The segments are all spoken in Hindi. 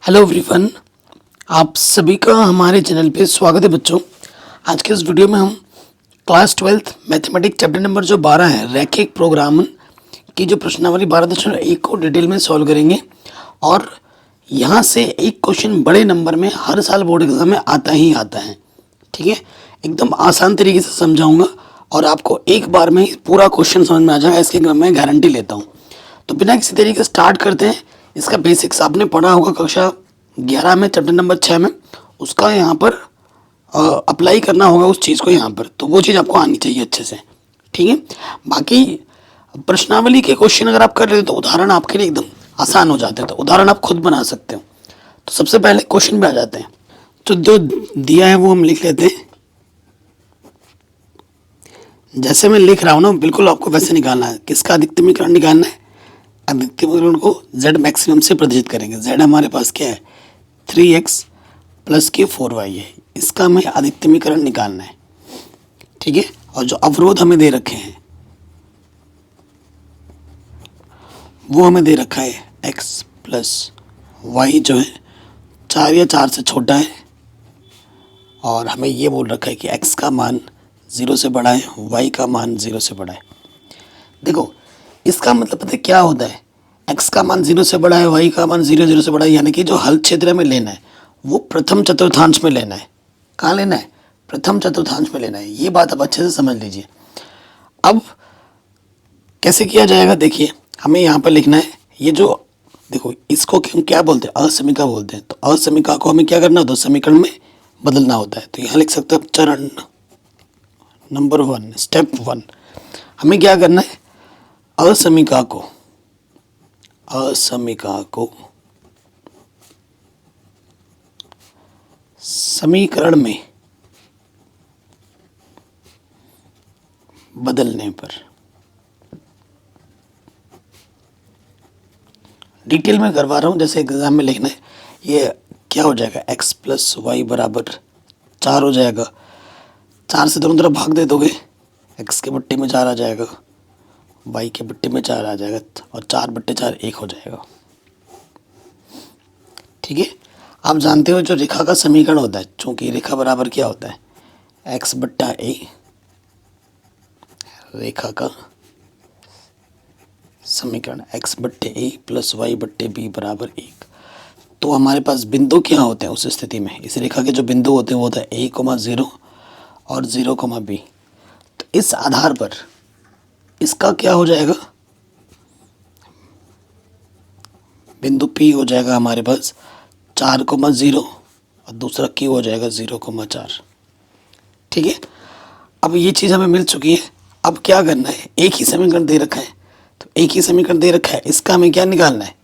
हेलो एवरीवन, आप सभी का हमारे चैनल पे स्वागत है बच्चों। आज के इस वीडियो में हम class 12th mathematics chapter number जो 12 है रैखिक प्रोग्रामन की जो प्रश्नावली 12.1 को डिटेल में सॉल्व करेंगे। और यहाँ से एक क्वेश्चन बड़े नंबर में हर साल बोर्ड एग्जाम में आता ही आता है। ठीक है, एकदम आसान तरीके से समझाऊंगा और आपको एक बार में पूरा क्वेश्चन समझ में आ जाएगा, इसकी मैं गारंटी लेता हूँ। तो बिना किसी तरीके से स्टार्ट करते हैं। इसका बेसिक्स आपने पढ़ा होगा कक्षा 11 में चैप्टर नंबर 6 में, उसका यहाँ पर अप्लाई करना होगा उस चीज़ को यहाँ पर, तो वो चीज़ आपको आनी चाहिए अच्छे से। ठीक है, बाकी प्रश्नावली के क्वेश्चन अगर आप कर लेते तो उदाहरण आपके लिए एकदम आसान हो जाते हैं, तो उदाहरण आप खुद बना सकते हो। तो सबसे पहले क्वेश्चन पे आ जाते हैं। तो जो दिया है वो हम लिख लेते हैं। जैसे मैं लिख रहा हूँ ना, बिल्कुल आपको वैसे निकालना है। किसका अधिकतमीकरण निकालना है? अधिकतमीकरण को z मैक्सिमम से प्रतिशत करेंगे। z हमारे पास क्या है? 3x प्लस के 4y है। इसका हमें अधिकतमीकरण निकालना है। ठीक है, और जो अवरोध हमें दे रखे हैं वो हमें दे रखा है x प्लस वाई जो है 4 या 4 से छोटा है, और हमें ये बोल रखा है कि x का मान 0 से बड़ा है, y का मान 0 से बड़ा है। देखो, इसका मतलब पता है क्या होता है? x का मान 0 से बड़ा है, y का मान 0 से बड़ा है, यानी कि जो हल क्षेत्र में लेना है वो प्रथम चतुर्थांश में लेना है। कहाँ लेना है? प्रथम चतुर्थांश में लेना है। ये बात आप अच्छे से समझ लीजिए। अब कैसे किया जाएगा? देखिए, हमें यहाँ पर लिखना है ये जो, देखो इसको हम क्या बोलते हैं? असमीका बोलते हैं। तो असमीका को हमें क्या करना होता है? समीकरण में बदलना होता है। तो यहाँ लिख सकते हैं चरण नंबर 1, स्टेप 1, हमें क्या करना है? असमीका को समीकरण में बदलने पर, डिटेल में करवा रहा हूँ, जैसे एग्जाम में लिखना है। ये क्या हो जाएगा? x प्लस वाई बराबर 4 हो जाएगा। 4 से दोनों तरफ भाग दे दोगे, x के बट्टे में 4 आ जाएगा, y के बट्टे में 4 आ जाएगा, और 4/4 1 हो जाएगा। ठीक है, आप जानते हो जो रेखा का समीकरण होता है, चूंकि रेखा बराबर क्या होता है? x/a, रेखा का समीकरण x/a प्लस y/b बराबर 1। तो हमारे पास बिंदु क्या होते हैं उस स्थिति में? इस रेखा के जो बिंदु होते हैं वो होता है a, 0 और 0, b। तो इस आधार पर इसका क्या हो जाएगा? बिंदु P हो जाएगा हमारे पास 4, 0 और दूसरा Q हो जाएगा 0, 4। ठीक है, अब ये चीज़ हमें मिल चुकी है। अब क्या करना है? एक ही समीकरण दे रखा है, तो एक ही समीकरण दे रखा है, इसका हमें क्या निकालना है?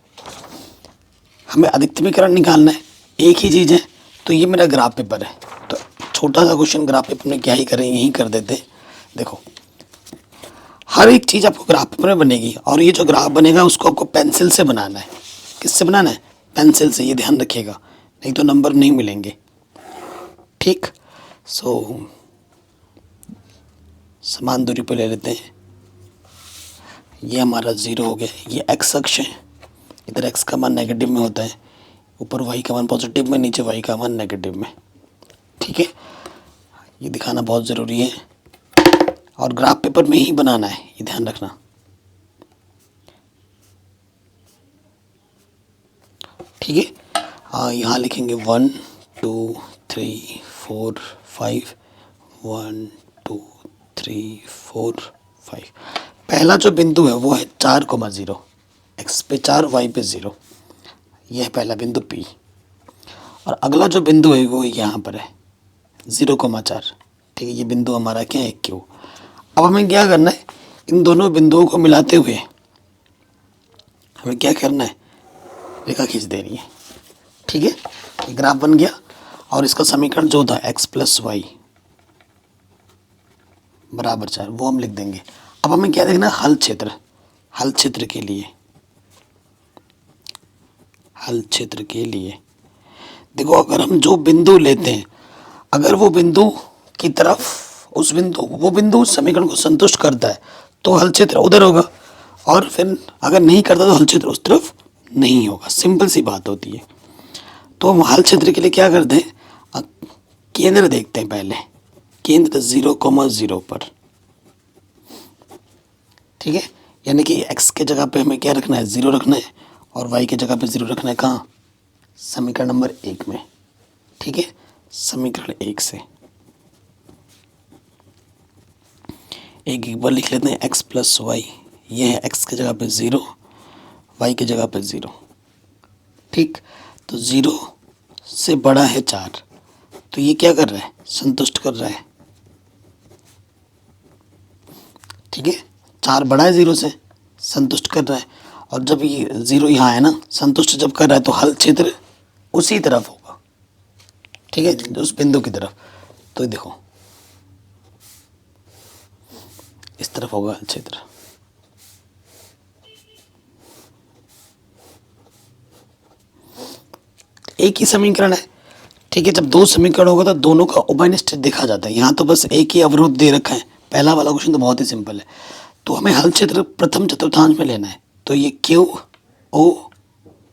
हमें अधिकतमीकरण निकालना है। एक ही चीज़ है। तो ये मेरा ग्राफ पेपर है, तो छोटा सा क्वेश्चन ग्राफ पेपर में क्या ही करें, यही कर देते। देखो, हर एक चीज़ आपको ग्राफ पेपर में बनेगी, और ये जो ग्राफ बनेगा उसको आपको पेंसिल से बनाना है। किससे बनाना है? पेंसिल से। ये ध्यान रखिएगा, नहीं तो नंबर नहीं मिलेंगे। ठीक, सो समान दूरी पर ले लेते हैं। ये हमारा 0 हो गया। ये x अक्ष है, इधर x का मान नेगेटिव में होता है, ऊपर y का मान पॉजिटिव में, नीचे y का मान नेगेटिव में। ठीक है, ये दिखाना बहुत ज़रूरी है, और ग्राफ पेपर में ही बनाना है, ये ध्यान रखना। ठीक है, हाँ, यहाँ लिखेंगे 1 2 3 4 5, 1 2 3 4 5। पहला जो बिंदु है वो है 4, 0, x पे 4, y पे 0। यह है पहला बिंदु P। और अगला जो बिंदु है वो यहाँ पर है 0, 4। ठीक है, ये बिंदु हमारा क्या है? Q। अब हमें क्या करना है? इन दोनों बिंदुओं को मिलाते हुए हमें क्या करना है? रेखा खींच देनी है। ठीक है, ग्राफ बन गया, और इसका समीकरण जो था x प्लस वाई बराबर 4, वो हम लिख देंगे। अब हमें क्या देखना है? हल क्षेत्र। हल क्षेत्र के लिए देखो, अगर हम जो बिंदु लेते हैं, अगर वो बिंदु की तरफ वो बिंदु समीकरण को संतुष्ट करता है तो हल क्षेत्र उधर होगा, और फिर अगर नहीं करता तो हल क्षेत्र उस तरफ नहीं होगा। सिंपल सी बात होती है। तो हम हल क्षेत्र के लिए क्या करते हैं, केंद्र देखते हैं पहले, केंद्र 0,0 पर, ठीक है। यानी कि x के जगह पे हमें क्या रखना है, 0 रखना है, और y के जगह पे 0 रखना है। कहाँ, समीकरण नंबर 1 में, ठीक है। समीकरण 1 से एक बार लिख लेते हैं, x प्लस वाई, ये है x के जगह पे 0, y की जगह पे 0, ठीक। तो 0 से बड़ा है 4, तो ये क्या कर रहा है, संतुष्ट कर रहा है, ठीक है। 4 बड़ा है 0 से, संतुष्ट कर रहा है। और जब ये 0 यहाँ है ना, संतुष्ट जब कर रहा है, तो हल क्षेत्र उसी तरफ होगा, ठीक है, उस बिंदु की तरफ। तो देखो इस तरफ होगा हल क्षेत्र। एक ही समीकरण है, ठीक है। जब दो समीकरण होगा तो दोनों का उभयनिष्ठ देखा जाता है। यहाँ तो बस एक ही अवरोध दे रखा है। पहला वाला क्वेश्चन तो बहुत ही सिंपल है। तो हमें हल क्षेत्र प्रथम चतुर्थांश में लेना है। तो ये Q, O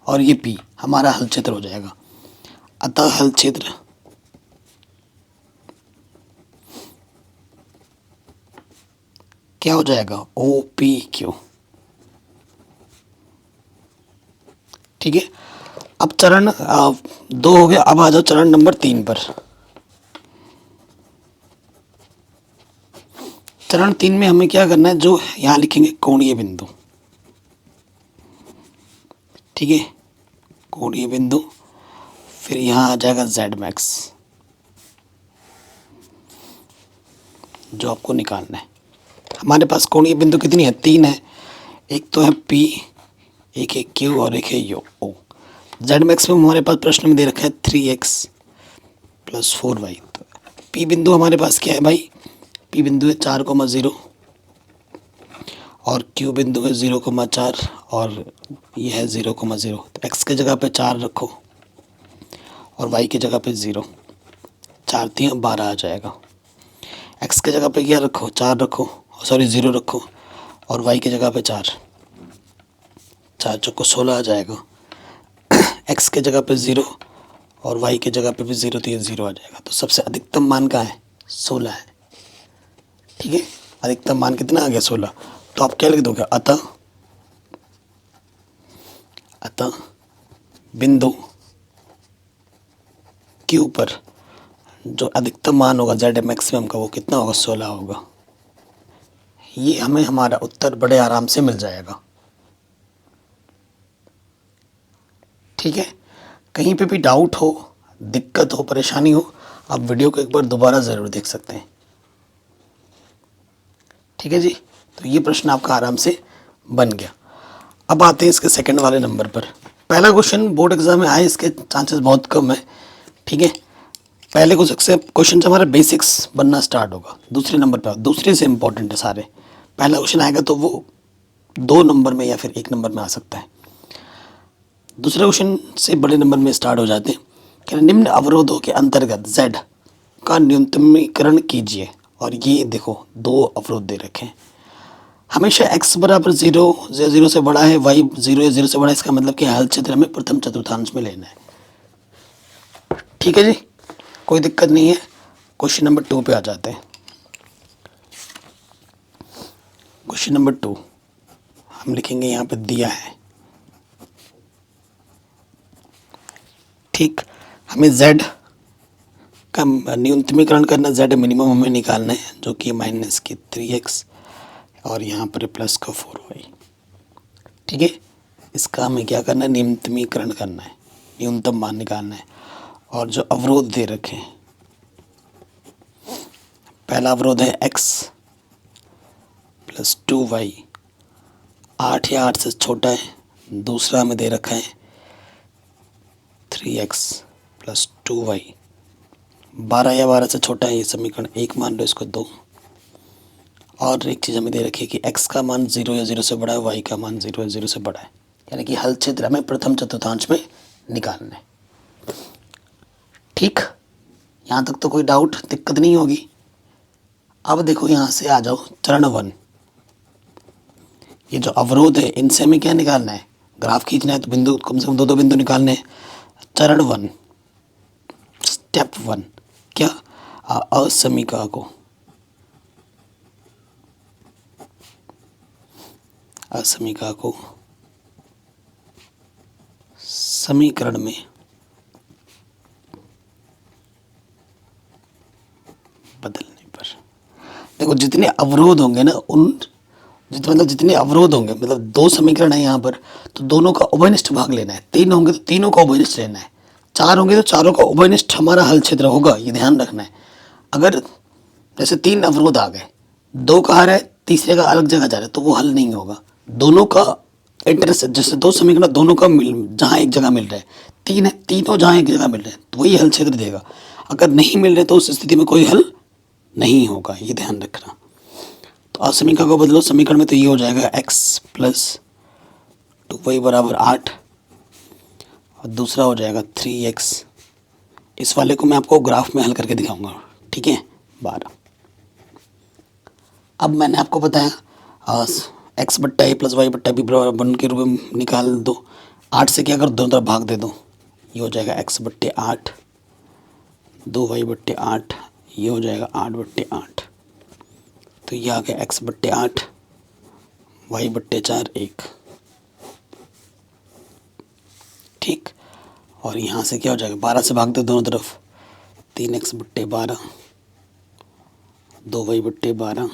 और ये P हमारा हल क्षेत्र हो जाएगा। अतः हल क्षेत्र क्या हो जाएगा, OPQ, ठीक है। अब चरण 2 हो गया। अब आ जाओ चरण नंबर 3 पर। चरण 3 में हमें क्या करना है, जो यहाँ लिखेंगे कोणीय बिंदु, ठीक है, कोणीय बिंदु। फिर यहाँ आ जाएगा Z मैक्स, जो आपको निकालना है। हमारे पास कोणीय बिंदु कितनी है, 3 है। एक तो है P, एक है Q और एक है O। Z मैक्स में हमारे पास प्रश्न में दे रखा है 3x प्लस 4y। तो P बिंदु हमारे पास क्या है भाई, P बिंदु है 4,0 और Q बिंदु है 0,4 और ये है 0,0। तो x के जगह पे 4 रखो और y की जगह पे 0, 4 3 12 आ जाएगा। x के जगह पे क्या रखो, 4 रखो, सॉरी 0 रखो, और y की जगह पे 4, 4 चौको 16 आ जाएगा। x के जगह पे 0 और y के जगह पे भी 0, तो ये 0 आ जाएगा। तो सबसे अधिकतम मान कहाँ है, 16 है, ठीक है। अधिकतम मान कितना आ गया, 16। तो आप क्या लिख दोगे, अतः बिंदु Q पर जो अधिकतम मान होगा Z मैक्सिमम का, वो कितना होगा, 16 होगा। ये हमें हमारा उत्तर बड़े आराम से मिल जाएगा, ठीक है। कहीं पे भी डाउट हो, दिक्कत हो, परेशानी हो, आप वीडियो को एक बार दोबारा ज़रूर देख सकते हैं, ठीक है जी। तो ये प्रश्न आपका आराम से बन गया। अब आते हैं इसके सेकंड वाले नंबर पर। पहला क्वेश्चन बोर्ड एग्जाम में आए, इसके चांसेस बहुत कम है, ठीक है। पहले क्वेश्चन से हमारा बेसिक्स बनना स्टार्ट होगा। दूसरे नंबर पर, दूसरे से इंपॉर्टेंट है सारे। पहला क्वेश्चन आएगा तो वो 2 नंबर में या फिर 1 नंबर में आ सकता है। दूसरे क्वेश्चन से बड़े नंबर में स्टार्ट हो जाते हैं कि निम्न अवरोधों के अंतर्गत Z का न्यूनतमीकरण कीजिए। और ये देखो 2 अवरोध दे रखे हैं। हमेशा x बराबर 0 या 0 से बड़ा है, y 0 या 0 से बड़ा है, इसका मतलब कि हल क्षेत्र में प्रथम चतुर्थांश में लेना है, ठीक है जी, कोई दिक्कत नहीं है। क्वेश्चन नंबर 2 पे आ जाते हैं। क्वेश्चन नंबर 2 हम लिखेंगे, यहाँ पे दिया है, ठीक। हमें Z का न्यूनतमीकरण करना, Z मिनिमम हमें निकालना है, जो कि माइनस की 3x और यहाँ पर प्लस का 4y, ठीक है। इसका हमें क्या करना है, न्यूनतमीकरण करना है, न्यूनतम मान निकालना है। और जो अवरोध दे रखे हैं, पहला अवरोध है x प्लस 2y, 8 या 8 से छोटा है। दूसरा हमें दे रखा है 3x प्लस 2y, 12 या 12 से छोटा है। ये समीकरण 1 मान लो, इसको 2। और एक चीज़ हमें दे रखी है कि x का मान 0 या 0 से बड़ा है, y का मान 0 या 0 से बड़ा है। यानी कि हल क्षेत्र हमें प्रथम चतुर्थांश में निकालना है, ठीक। यहाँ तक तो कोई डाउट, दिक्कत नहीं होगी। अब देखो यहाँ से आ जाओ चरण 1। ये जो अवरोध है, इनसे हमें क्या निकालना है, ग्राफ खींचना है। तो बिंदु कम से कम 2 बिंदु निकालने हैं। चरण 1, स्टेप 1, क्या? असमीका को समीकरण में बदलने पर, देखो जितने अवरोध होंगे ना, जितने अवरोध होंगे, मतलब 2 समीकरण है यहाँ पर, तो दोनों का उभयनिष्ठ भाग लेना है। 3 होंगे तो तीनों का उभयनिष्ठ लेना है। 4 होंगे तो चारों का उभयनिष्ठ हमारा हल क्षेत्र होगा, ये ध्यान रखना है। अगर जैसे 3 अवरोध आ गए, 2 का आ रहा है, तीसरे का अलग जगह जा रहा है, तो वो हल नहीं होगा। दोनों का इंटरसेक्ट, जैसे 2 समीकरण दोनों का जहाँ एक जगह मिल रहा है, 3 है, तीनों जहाँ एक जगह मिल रहे हैं, तो वही हल क्षेत्र देगा। अगर नहीं मिल रहे तो उस स्थिति में कोई हल नहीं होगा, ये ध्यान रखना। तो असमीका को बदलो समीकरण में, तो ये हो जाएगा x + 2y = 8, और दूसरा हो जाएगा 3x। इस वाले को मैं आपको ग्राफ में हल करके दिखाऊंगा, ठीक है। 12। अब मैंने आपको बताया x बट्टा a + y बट्टा b बराबर 1 के रूप में निकाल दो। 8 से क्या करो, दोनों तरफ भाग दे दो, ये हो जाएगा x बट्टे 8, 2y बट्टे 8, ये हो जाएगा 8 बट्टे 8। तो ये आ गया x बट्टे 8, y बट्टे 4 1, ठीक। और यहाँ से क्या हो जाएगा, 12 से भाग दो दोनों तरफ, 3x बट्टे 12, 2y बट्टे 12,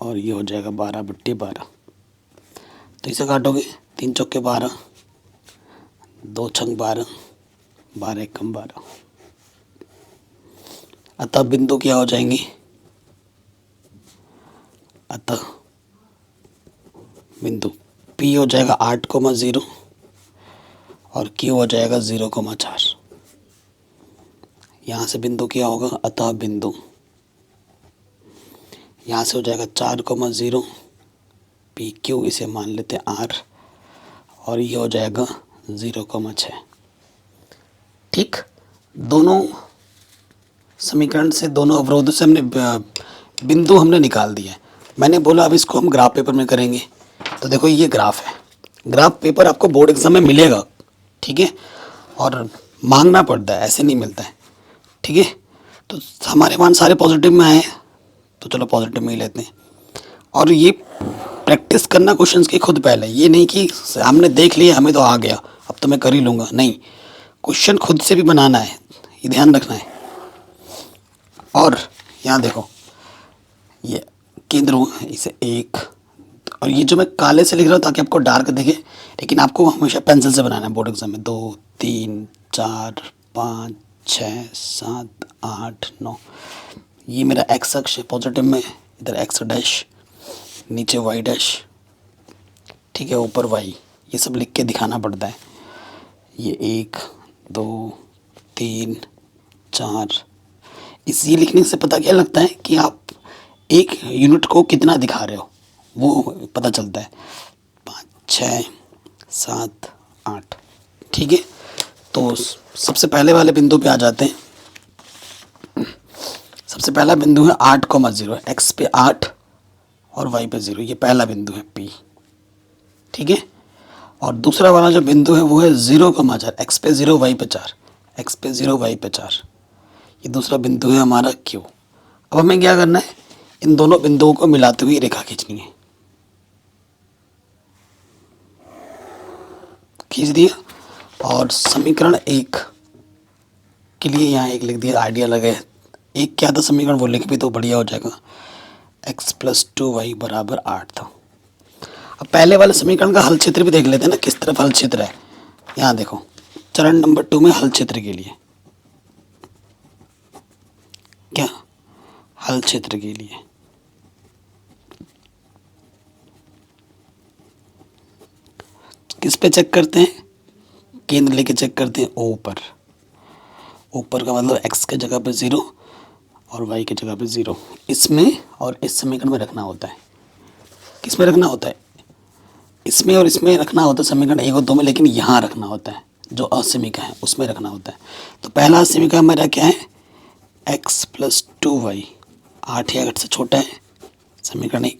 और ये हो जाएगा 12 बट्टे 12। तो इसे काटोगे, 3 चौके 12, 2 छंग 12, 12 एकम 12। अतः बिंदु क्या हो जाएंगे, अतः बिंदु P हो जाएगा 8,0 और Q हो जाएगा 0,4। यहाँ से बिंदु क्या होगा, अतः बिंदु यहाँ से हो जाएगा 4,0 PQ, इसे मान लेते हैं R, और ये हो जाएगा 0,6, ठीक। दोनों समीकरण से, दोनों अवरोधों से हमने बिंदु हमने निकाल दिया है। मैंने बोला अब इसको हम ग्राफ पेपर में करेंगे। तो देखो ये ग्राफ है, ग्राफ पेपर आपको बोर्ड एग्जाम में मिलेगा, ठीक है, और मांगना पड़ता है, ऐसे नहीं मिलता है, ठीक है। तो हमारे मान सारे पॉजिटिव में आए हैं, तो चलो पॉजिटिव में ही लेते हैं। और ये प्रैक्टिस करना क्वेश्चंस की खुद पहले, ये नहीं कि हमने देख लिया हमें तो आ गया अब तो मैं कर ही लूँगा, नहीं, क्वेश्चन खुद से भी बनाना है, ये ध्यान रखना है। और यहाँ देखो ये केंद्र हुआ, इसे 1, और ये जो मैं काले से लिख रहा हूँ ताकि आपको डार्क दिखे, लेकिन आपको हमेशा पेंसिल से बनाना है बोर्ड एग्जाम में। 2 3 4 5 6 7 8 9, ये मेरा एक्स अक्ष है पॉजिटिव में, इधर एक्स डैश, नीचे वाई डैश, ठीक है, ऊपर वाई, ये सब लिख के दिखाना पड़ता है। ये 1 2 3 4, इस ये लिखने से पता क्या लगता है कि आप एक यूनिट को कितना दिखा रहे हो, वो पता चलता है। 5 6 7 8, ठीक है। तो सबसे पहले वाले बिंदु पे आ जाते हैं। सबसे पहला बिंदु है 8,0, एक्स पे 8 और वाई पे 0, ये पहला बिंदु है P, ठीक है। और दूसरा वाला जो बिंदु है वो है 0,4, एक्स पे 0 वाई पे 4, एक्स पे 0 वाई पे 4, ये दूसरा बिंदु है हमारा Q। अब हमें क्या करना है, इन दोनों बिंदुओं को मिलाते हुए रेखा खींचनी है। खींच दिया, और समीकरण 1 के लिए यहाँ 1 लिख दिया, आइडिया लगे। 1 क्या था समीकरण, वो लिख भी तो बढ़िया हो जाएगा, x + 2y = 8 था। अब पहले वाले समीकरण का हल क्षेत्र भी देख लेते हैं ना, किस तरफ हल क्षेत्र है। यहाँ देखो चरण नंबर 2 में हल क्षेत्र के लिए, क्या हल क्षेत्र के लिए किस पे चेक करते हैं, केंद्र लेके चेक करते हैं O पर। ऊपर का मतलब x के जगह पे 0 और y की जगह पे 0, इसमें और इस समीकरण में रखना होता है। किस में रखना होता है, इसमें और इसमें रखना होता है, समीकरण 1 और 2 में, लेकिन यहाँ रखना होता है जो असमीका है उसमें रखना होता है। तो पहला असमीका मेरा क्या है, x + 2y, 8 या 8 से छोटा है, समीकरण 1।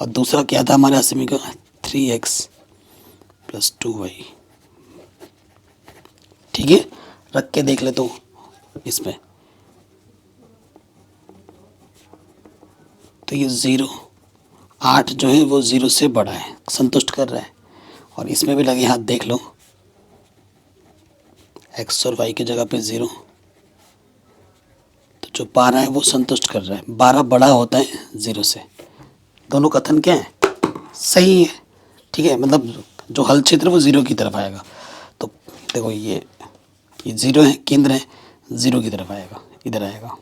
और दूसरा क्या था हमारा असमीका, 3x + 2y, ठीक है, रख के देख ले तो इसमें तो ये 0 8 जो है वो 0 से बड़ा है, संतुष्ट कर रहा है। और इसमें भी लगे हाथ देख लो, x और y की जगह पे 0, तो जो 12 है वो संतुष्ट कर रहा है। 12 बड़ा होता है 0 से। दोनों कथन क्या है, सही है। ठीक है, मतलब जो हल क्षेत्र वो 0 की तरफ आएगा। तो देखो ये 0 है, केंद्र है, 0 की तरफ आएगा, इधर आएगा।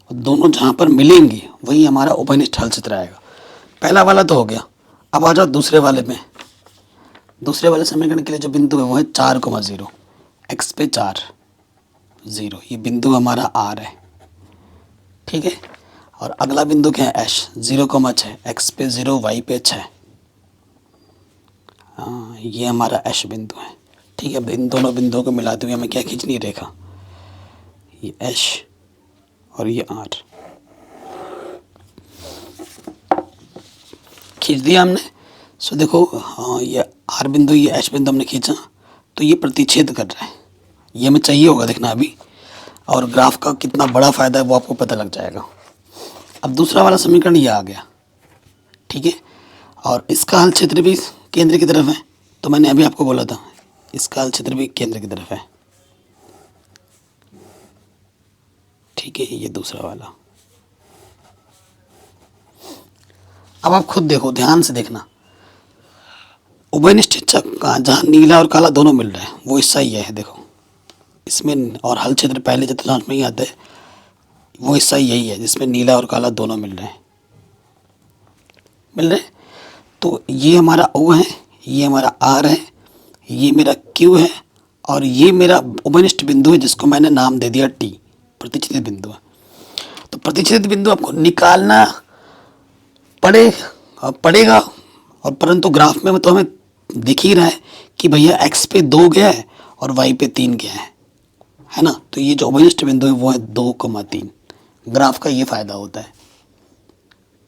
और दोनों जहाँ पर मिलेंगे वही हमारा उभयनिष्ठ हल क्षेत्र आएगा। पहला वाला तो हो गया। अब आ जाओ दूसरे वाले में। दूसरे वाले समीकरण के लिए जो बिंदु है वो है 4,0, x पे 4 0, ये बिंदु हमारा r है। ठीक है, और अगला बिंदु क्या है, एश 0,6, x पे 0 y पे 6। हाँ, ये हमारा एश बिंदु है। ठीक है, अब इन दोनों बिंदुओं को मिलाते हुए हमें क्या खींचनी है रेखा, ये एश और ये आर। खींच दिया हमने। सो देखो, हाँ, ये आर बिंदु ये एच बिंदु हमने खींचा तो ये प्रतिच्छेद कर रहा है। ये हमें चाहिए होगा देखना अभी, और ग्राफ का कितना बड़ा फायदा है वो आपको पता लग जाएगा। अब दूसरा वाला समीकरण ये आ गया। ठीक है, और इसका हल क्षेत्र भी केंद्र की तरफ है। तो मैंने अभी आपको बोला था इसका हल क्षेत्र भी केंद्र की तरफ है। ठीक है, ये दूसरा वाला। अब आप खुद देखो, ध्यान से देखना, उभयनिष्ठ चक्र जहाँ नीला और काला दोनों मिल रहे हैं वो हिस्सा ही है। देखो इसमें, और हल क्षेत्र पहले चतुर्थांश में ही आता है, वो हिस्सा यही है जिसमें नीला और काला दोनों मिल रहे हैं। तो ये हमारा O है, ये हमारा R है, ये मेरा Q है, और ये मेरा उभयनिष्ठ बिंदु है जिसको मैंने नाम दे दिया T, प्रतिच्छेद बिंदु है। तो प्रतिच्छेद बिंदु आपको निकालना पड़ेगा, और परंतु ग्राफ में तो हमें दिख ही रहा है कि भैया x पे 2 गया है और y पे 3 गया है ना। तो ये जो उभयनिष्ठ बिंदु है वो है 2,3। ग्राफ का ये फायदा होता है।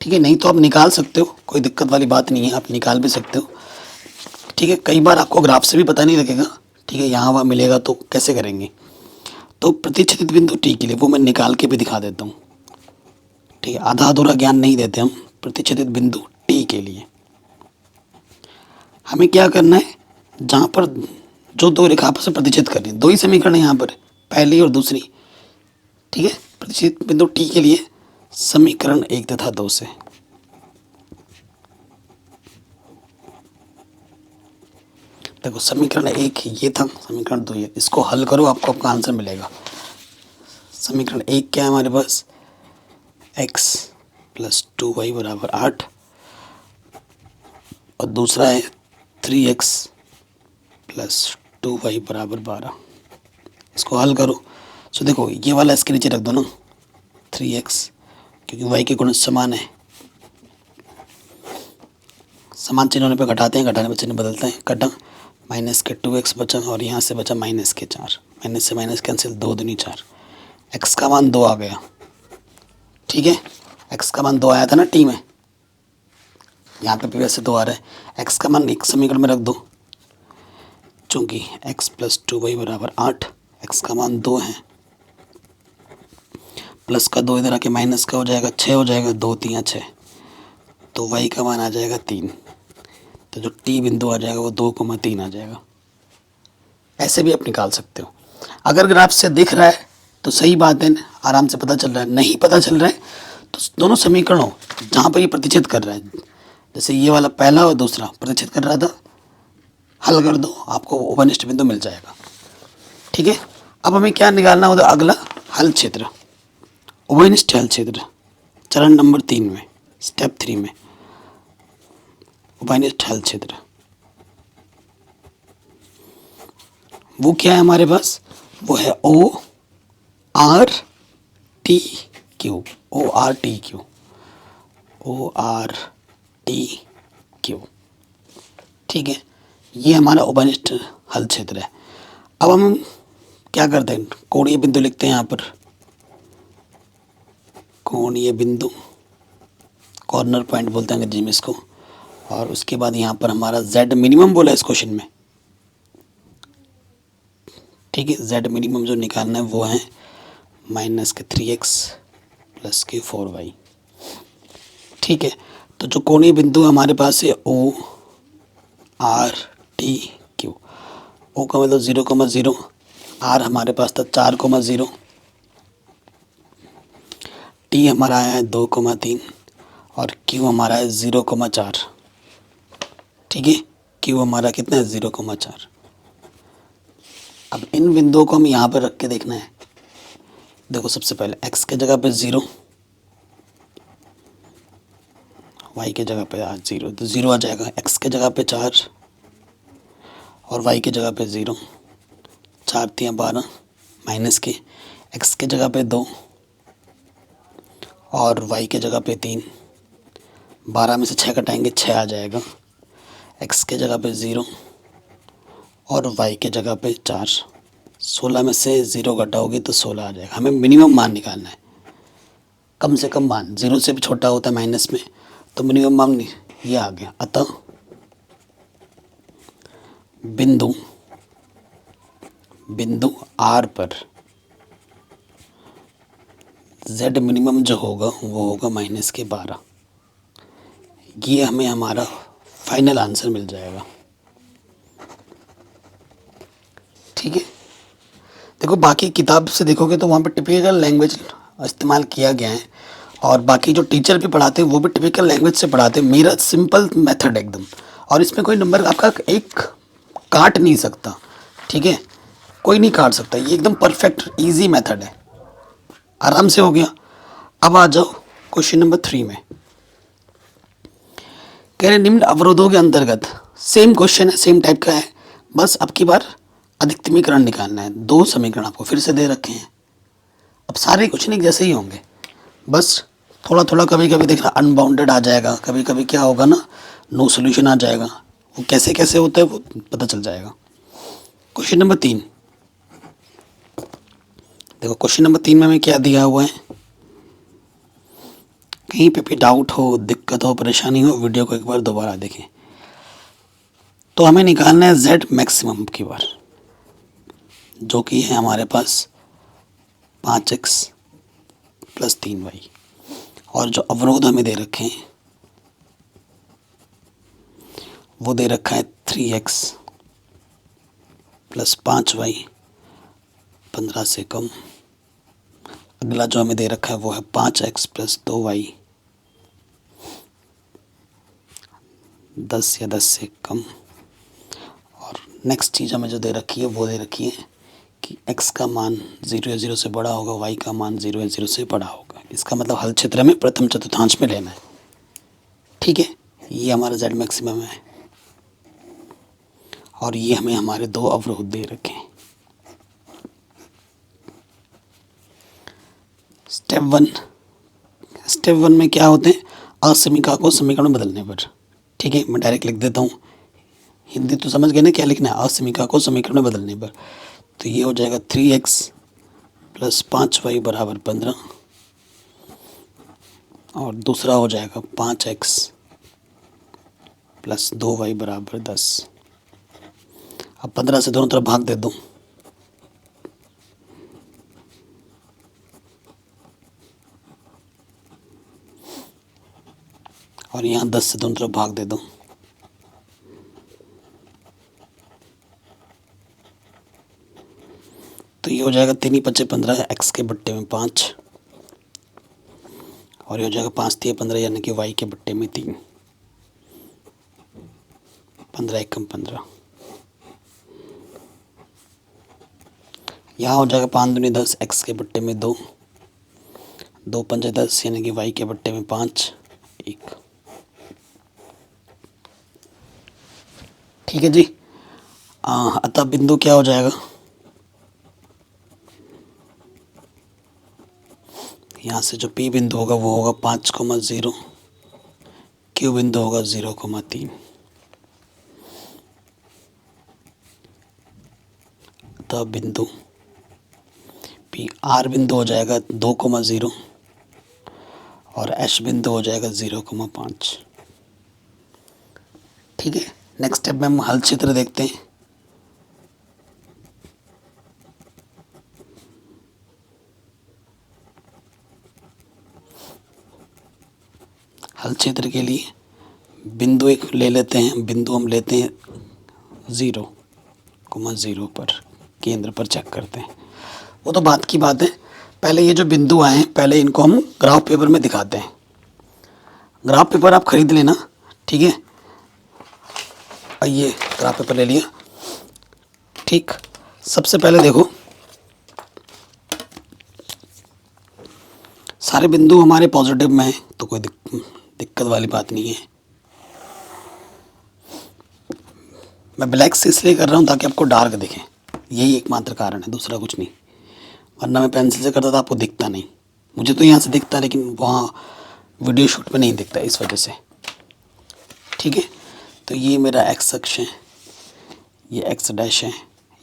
ठीक है, नहीं तो आप निकाल सकते हो, कोई दिक्कत वाली बात नहीं है, आप निकाल भी सकते हो। ठीक है, कई बार आपको ग्राफ से भी पता नहीं लगेगा। ठीक है, यहाँ वहाँ मिलेगा तो कैसे करेंगे। तो प्रतिच्छेदित बिंदु टी के लिए वो मैं निकाल के भी दिखा देता हूँ। ठीक है, आधा अधूरा ज्ञान नहीं देते हम। प्रतिच्छेदित बिंदु टी के लिए हमें क्या करना है, जहाँ पर जो दो रेखा आपस में प्रतिच्छेद कर रही हैं, दो ही समीकरण है यहाँ पर, पहली और दूसरी। ठीक है, प्रतिच्छेदित बिंदु टी के लिए समीकरण 1 तथा 2 से। देखो समीकरण 1 ये था, समीकरण 2 ये, इसको हल करो आपको आपका आंसर मिलेगा। समीकरण 1 क्या है हमारे पास, x + 2y = 8, और दूसरा है 3x + 2y = 12। इसको हल करो। सो देखो ये वाला इसके नीचे रख दो ना, 3x, क्योंकि y के गुण समान है। समान चिन्ह होने पर घटाते हैं, घटाने पर चिन्ह बदलते हैं। कटा, माइनस के 2x बचा, और यहाँ से बचा माइनस के 4। माइनस से माइनस कैंसिल, 2 दूनी 4। x का मान 2 आ गया। ठीक है, x का मान 2 आया था ना टी में, यहाँ पे भी वैसे 2 आ रहा है। x का मान एक समीकरण में रख दो, चूँकि x + 2y = 8, x का मान 2 है, प्लस का 2 इधर आके माइनस का हो जाएगा, 6 हो जाएगा, 2 × 3 = 6, तो y का मान आ जाएगा 3। तो जो t बिंदु आ जाएगा वो 2,3 आ जाएगा। ऐसे भी आप निकाल सकते हो। अगर ग्राफ से दिख रहा है तो सही बात है, आराम से पता चल रहा है। नहीं पता चल रहा है तो दोनों समीकरणों जहाँ पर ये प्रतिच्छेद कर रहा है, जैसे ये वाला पहला और दूसरा प्रतिच्छेद कर रहा था, हल कर दो, आपको उभयनिष्ठ बिंदु मिल जाएगा। ठीक है, अब हमें क्या निकालना होगा, अगला हल क्षेत्र, उभयनिष्ठ हल क्षेत्र, चरण नंबर 3 में, स्टेप 3 में, उभयनिष्ठ हल क्षेत्र। वो क्या है हमारे पास, वो है ORTQ, ORTQ, ORTQ। ठीक है, ये हमारा उभयनिष्ठ हल क्षेत्र है। अब हम क्या करते हैं, कोणीय बिंदु लिखते हैं यहाँ पर, कोणीय बिंदु, कॉर्नर पॉइंट बोलते हैं अंग्रेजी में इसको। और उसके बाद यहाँ पर हमारा z मिनिमम बोला इस क्वेश्चन में, ठीक है। z मिनिमम जो निकालना है वो है माइनस के 3x प्लस के 4y, ठीक है। तो जो कोणीय बिंदु हमारे पास है O R T Q, O का मतलब 0,0, R हमारे पास था 4,0, T हमारा आया है 2,3 और Q हमारा है 0,4, ठीक है। Q हमारा कितना है 0,4। अब इन बिंदुओं को हम यहाँ पर रख के देखना है। देखो सबसे पहले x के जगह पे 0, y के जगह पे 0, तो 0 आ जाएगा। x के जगह पे 4 और y की जगह पे 0, 4 3 12 माइनस के, x के जगह पे 2 और y के जगह पे 3, 12 में से 6 घटाएंगे 6 आ जाएगा। x के जगह पे 0 और y के जगह पे 4, 16 में से 0 घटाओगे तो 16 आ जाएगा। हमें मिनिमम मान निकालना है, कम से कम मान, 0 से भी छोटा होता है माइनस में, तो मिनिमम मान नहीं, ये आ गया। अतः बिंदु R पर z मिनिमम जो होगा वो होगा माइनस के 12। ये हमें हमारा फाइनल आंसर मिल जाएगा, ठीक है। देखो बाकी किताब से देखोगे तो वहाँ पे टिपिकल लैंग्वेज इस्तेमाल किया गया है, और बाकी जो टीचर भी पढ़ाते हैं वो भी टिपिकल लैंग्वेज से पढ़ाते हैं। मेरा सिंपल मेथड एकदम, और इसमें कोई नंबर आपका एक काट नहीं सकता, ठीक है, कोई नहीं काट सकता। ये एकदम परफेक्ट इजी मेथड है, आराम से हो गया। अब आ जाओ क्वेश्चन नंबर 3 में। कह रहे निम्न अवरोधों के अंतर्गत, सेम क्वेश्चन है, सेम टाइप का है, बस अब की बार अधिकतमीकरण निकालना है। 2 समीकरण आपको फिर से दे रखे हैं। अब सारे क्वेश्चन एक जैसे ही होंगे, बस थोड़ा थोड़ा कभी कभी देखना अनबाउंडेड आ जाएगा, कभी कभी क्या होगा ना, नो सॉल्यूशन आ जाएगा। वो कैसे कैसे होता है वो पता चल जाएगा। क्वेश्चन नंबर 3, देखो क्वेश्चन नंबर 3 में हमें क्या दिया हुआ है। कहीं पे भी डाउट हो, दिक्कत हो, परेशानी हो, वीडियो को एक बार दोबारा देखें। तो हमें निकालना है z मैक्सिमम की बार, जो कि है हमारे पास 5x प्लस 3y, और जो अवरोध हमें दे रखे हैं वो दे रखा है 3x प्लस 5y 15 से कम। अगला जो हमें दे रखा है वो है 5x प्लस 2y 10 या 10 से कम। और नेक्स्ट चीज़ हमें जो दे रखी है वो दे रखी है कि x का मान 0 या 0 से बड़ा होगा, y का मान 0 या 0 से बड़ा होगा। इसका मतलब हल क्षेत्र में प्रथम चतुर्थांश में लेना है, ठीक है। ये हमारा z मैक्सिमम है, और ये हमें हमारे 2 अवरोध दे रखे हैं। स्टेप वन में क्या होते हैं, असमीका को समीकरण में बदलने पर, ठीक है। मैं डायरेक्ट लिख देता हूँ, हिंदी तो समझ गए ना क्या लिखना है, असमीका को समीकरण में बदलने पर। तो ये हो जाएगा 3x प्लस 5y बराबर 15, और दूसरा हो जाएगा 5x प्लस 2y बराबर 10। अब 15 से दोनों तरफ भाग दे दो, और यहाँ 10 से दोनों तरफ भाग दे दो। तो ये हो जाएगा 3 5 15, x के बट्टे में 5, और ये हो जाएगा 5 3 15, यानी कि y के बट्टे में 3, 15 1 15। यहाँ हो जाएगा 5 दूनी 10, x के बट्टे में 2, 2 5 10, यानी कि y के बट्टे में 5 1, ठीक है जी। अतः बिंदु क्या हो जाएगा, यहाँ से जो P बिंदु होगा वो होगा 5,0, Q बिंदु होगा 0,3। अतः बिंदु P R बिंदु हो जाएगा 2,0 और H बिंदु हो जाएगा 0,5। ठीक है, नेक्स्ट स्टेप में हम हल क्षेत्र देखते हैं। हल क्षेत्र के लिए बिंदु एक ले लेते हैं, बिंदु हम लेते हैं 0,0 पर, केंद्र पर चेक करते हैं। वो तो बात की बात है, पहले ये जो बिंदु आए हैं पहले इनको हम ग्राफ पेपर में दिखाते हैं। ग्राफ पेपर आप खरीद लेना, ठीक है। ये ग्राफ पेपर ले लिया, ठीक। सबसे पहले देखो, सारे बिंदु हमारे पॉजिटिव में हैं तो कोई दिक्कत वाली बात नहीं है। मैं ब्लैक से इसलिए कर रहा हूँ ताकि आपको डार्क दिखे, यही एकमात्र कारण है, दूसरा कुछ नहीं। वरना मैं पेंसिल से करता था आपको दिखता नहीं, मुझे तो यहाँ से दिखता लेकिन वहाँ वीडियो शूट में नहीं दिखता, इस वजह से, ठीक है। तो ये मेरा एक्स अक्ष है, ये एक्स डैश है,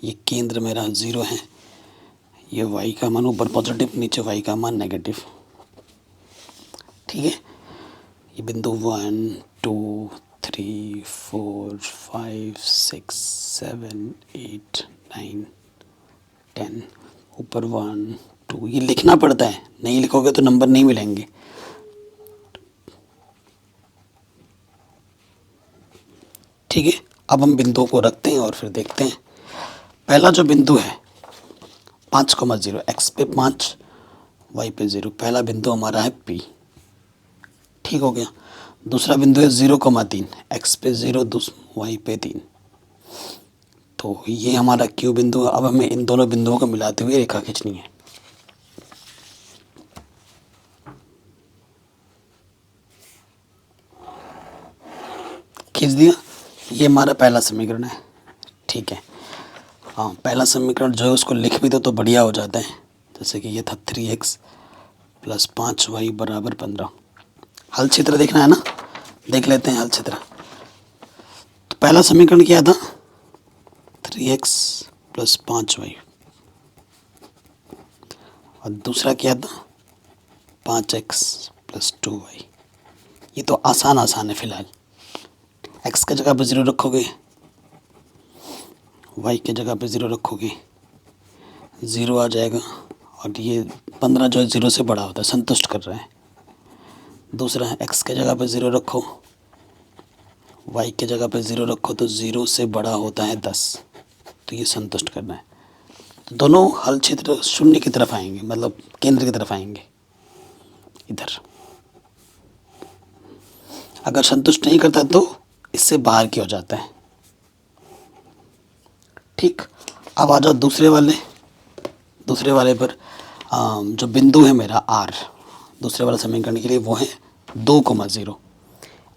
ये केंद्र मेरा 0 है, ये वाई का मान ऊपर पॉजिटिव, नीचे वाई का मान नेगेटिव, ठीक है। ये बिंदु 1 2 3 4 5 6 7 8 9 10, ऊपर 1 2, ये लिखना पड़ता है, नहीं लिखोगे तो नंबर नहीं मिलेंगे। ठीक है, अब हम बिंदुओं को रखते हैं और फिर देखते हैं। पहला जो बिंदु है 5,0, एक्स पे 5 वाई पे 0, पहला बिंदु हमारा है पी, ठीक हो गया। दूसरा बिंदु है 0,3, एक्स पे 0 वाई पे 3, तो ये हमारा क्यू बिंदु है। अब हमें इन दोनों बिंदुओं को मिलाते हुए रेखा खींचनी है। खींच दिया, ये हमारा पहला समीकरण है, ठीक है। हाँ, पहला समीकरण जो है उसको लिख भी दो तो बढ़िया हो जाता है। जैसे कि ये था 3x + 5y = 15। हल क्षेत्र देखना है ना, देख लेते हैं हल क्षेत्र। तो पहला समीकरण क्या था, 3x + 5y, और दूसरा क्या था 5x + 2y। ये तो आसान है फिलहाल। x की जगह पे 0 रखोगे, y की जगह पे 0 रखोगे, 0 आ जाएगा, और ये 15 जो है 0 से बड़ा होता है, संतुष्ट कर रहा है। दूसरा है x की जगह पे 0 रखो, y की जगह पे 0 रखो, तो 0 से बड़ा होता है 10, तो ये संतुष्ट करना है। तो दोनों हल क्षेत्र शून्य की तरफ आएंगे, मतलब केंद्र की तरफ आएंगे इधर। अगर संतुष्ट नहीं करता तो इससे बाहर की हो जाता है, ठीक। अब आ जाओ दूसरे वाले पर। जो बिंदु है मेरा आर, दूसरे वाले समीकरण के लिए वो है 2,0,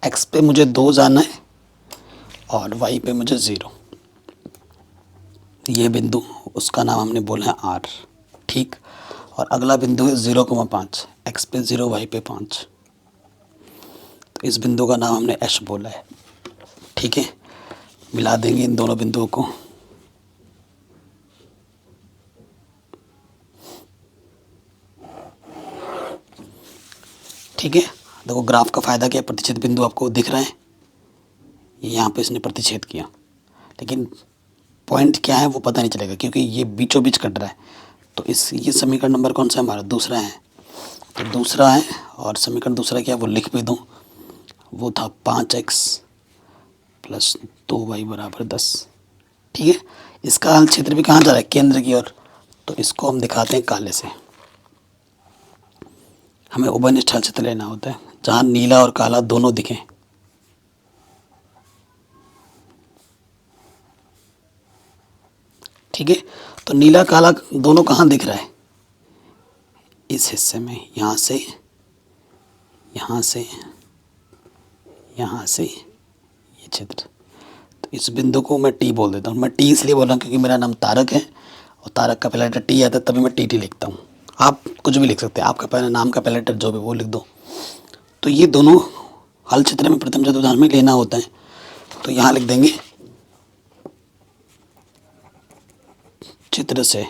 एक्स पे मुझे 2 जाना है और वाई पे मुझे 0। ये बिंदु, उसका नाम हमने बोला है आर, ठीक। और अगला बिंदु है 0,5, एक्स पे 0 वाई पे 5, तो इस बिंदु का नाम हमने एच बोला है, ठीक है। मिला देंगे इन दोनों बिंदुओं को, ठीक है। देखो ग्राफ का फ़ायदा क्या है, प्रतिच्छेद बिंदु आपको दिख रहा है, यहाँ पे इसने प्रतिच्छेद किया, लेकिन पॉइंट क्या है वो पता नहीं चलेगा क्योंकि ये बीचों बीच कट रहा है। तो ये समीकरण नंबर कौन सा है हमारा, दूसरा है, तो दूसरा है। और समीकरण दूसरा क्या है वो लिख भी दूँ, वो था 5x + 2y = 10, ठीक है। इसका हल क्षेत्र भी कहाँ जा रहा है, केंद्र की ओर, तो इसको हम दिखाते हैं काले से। हमें उभयनिष्ठ हल क्षेत्र लेना होता है जहाँ नीला और काला दोनों दिखें, ठीक है। तो नीला काला दोनों कहाँ दिख रहा है, इस हिस्से में, यहाँ से यहाँ से यहाँ से, ये क्षेत्र। तो इस बिंदु को मैं टी बोल देता हूँ। मैं टी इसलिए बोल रहा हूँ क्योंकि मेरा नाम तारक है और तारक का पहला लेटर टी आता है, तभी मैं टी लिखता हूँ। आप कुछ भी लिख सकते हैं, आपका पहला नाम का पहला लेटर जो भी वो लिख दो। तो ये दोनों हल क्षेत्र में प्रथम चतुर्थांश में लेना होता है, तो यहाँ लिख देंगे चित्र से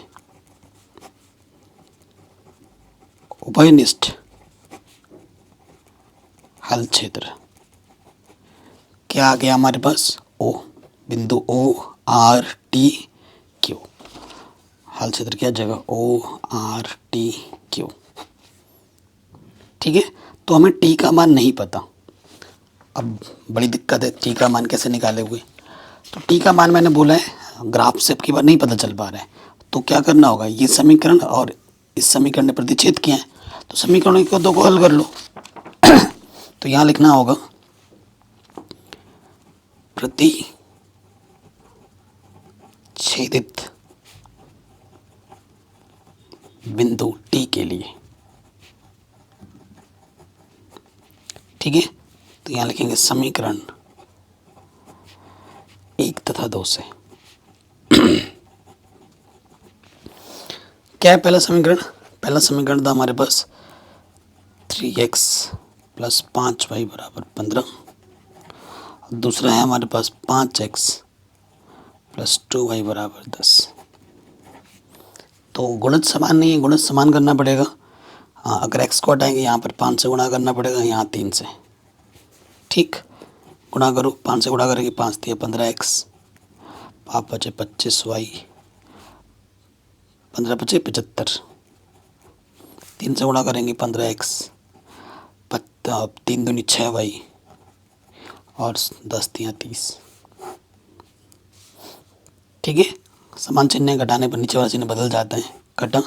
उभयनिष्ठ हल क्षेत्र क्या आ गया हमारे पास, ओ, बिंदु ओ आर टी क्यू, हल क्षेत्र क्या जगह ओ आर टी क्यू। ठीक है, तो हमें टी का मान नहीं पता, अब बड़ी दिक्कत है, टी का मान कैसे निकाले हुए। तो टी का मान मैंने बोला है ग्राफ से अब की बार नहीं पता चल पा रहा है, तो क्या करना होगा, ये समीकरण और इस समीकरण ने प्रतिच्छेद किए हैं, तो समीकरणों को दो को हल कर लो। तो यहाँ लिखना होगा प्रतिच्छेदित बिंदु टी के लिए। ठीक है, तो यहाँ लिखेंगे समीकरण 1 तथा 2 से। क्या है पहला समीकरण, पहला समीकरण था हमारे पास 3x प्लस 5y बराबर 15, दूसरा है हमारे पास 5x प्लस 2y बराबर 10। तो गुणज समान नहीं है, गुणज समान करना पड़ेगा। अगर x को हटाएंगे यहाँ पर 5 से गुणा करना पड़ेगा, यहाँ 3 से। ठीक, गुणा करो, 5 से गुणा करेंगे, 5 दिया 15x, 5 बचे 25y, 15 बचे 75, 3 से गुणा करेंगे 15x, 3 दूनी 6y और 10 दिया 30। ठीक है, समान चिन्ह घटाने पर नीचे वाला चिन्ह बदल जाता है, घटा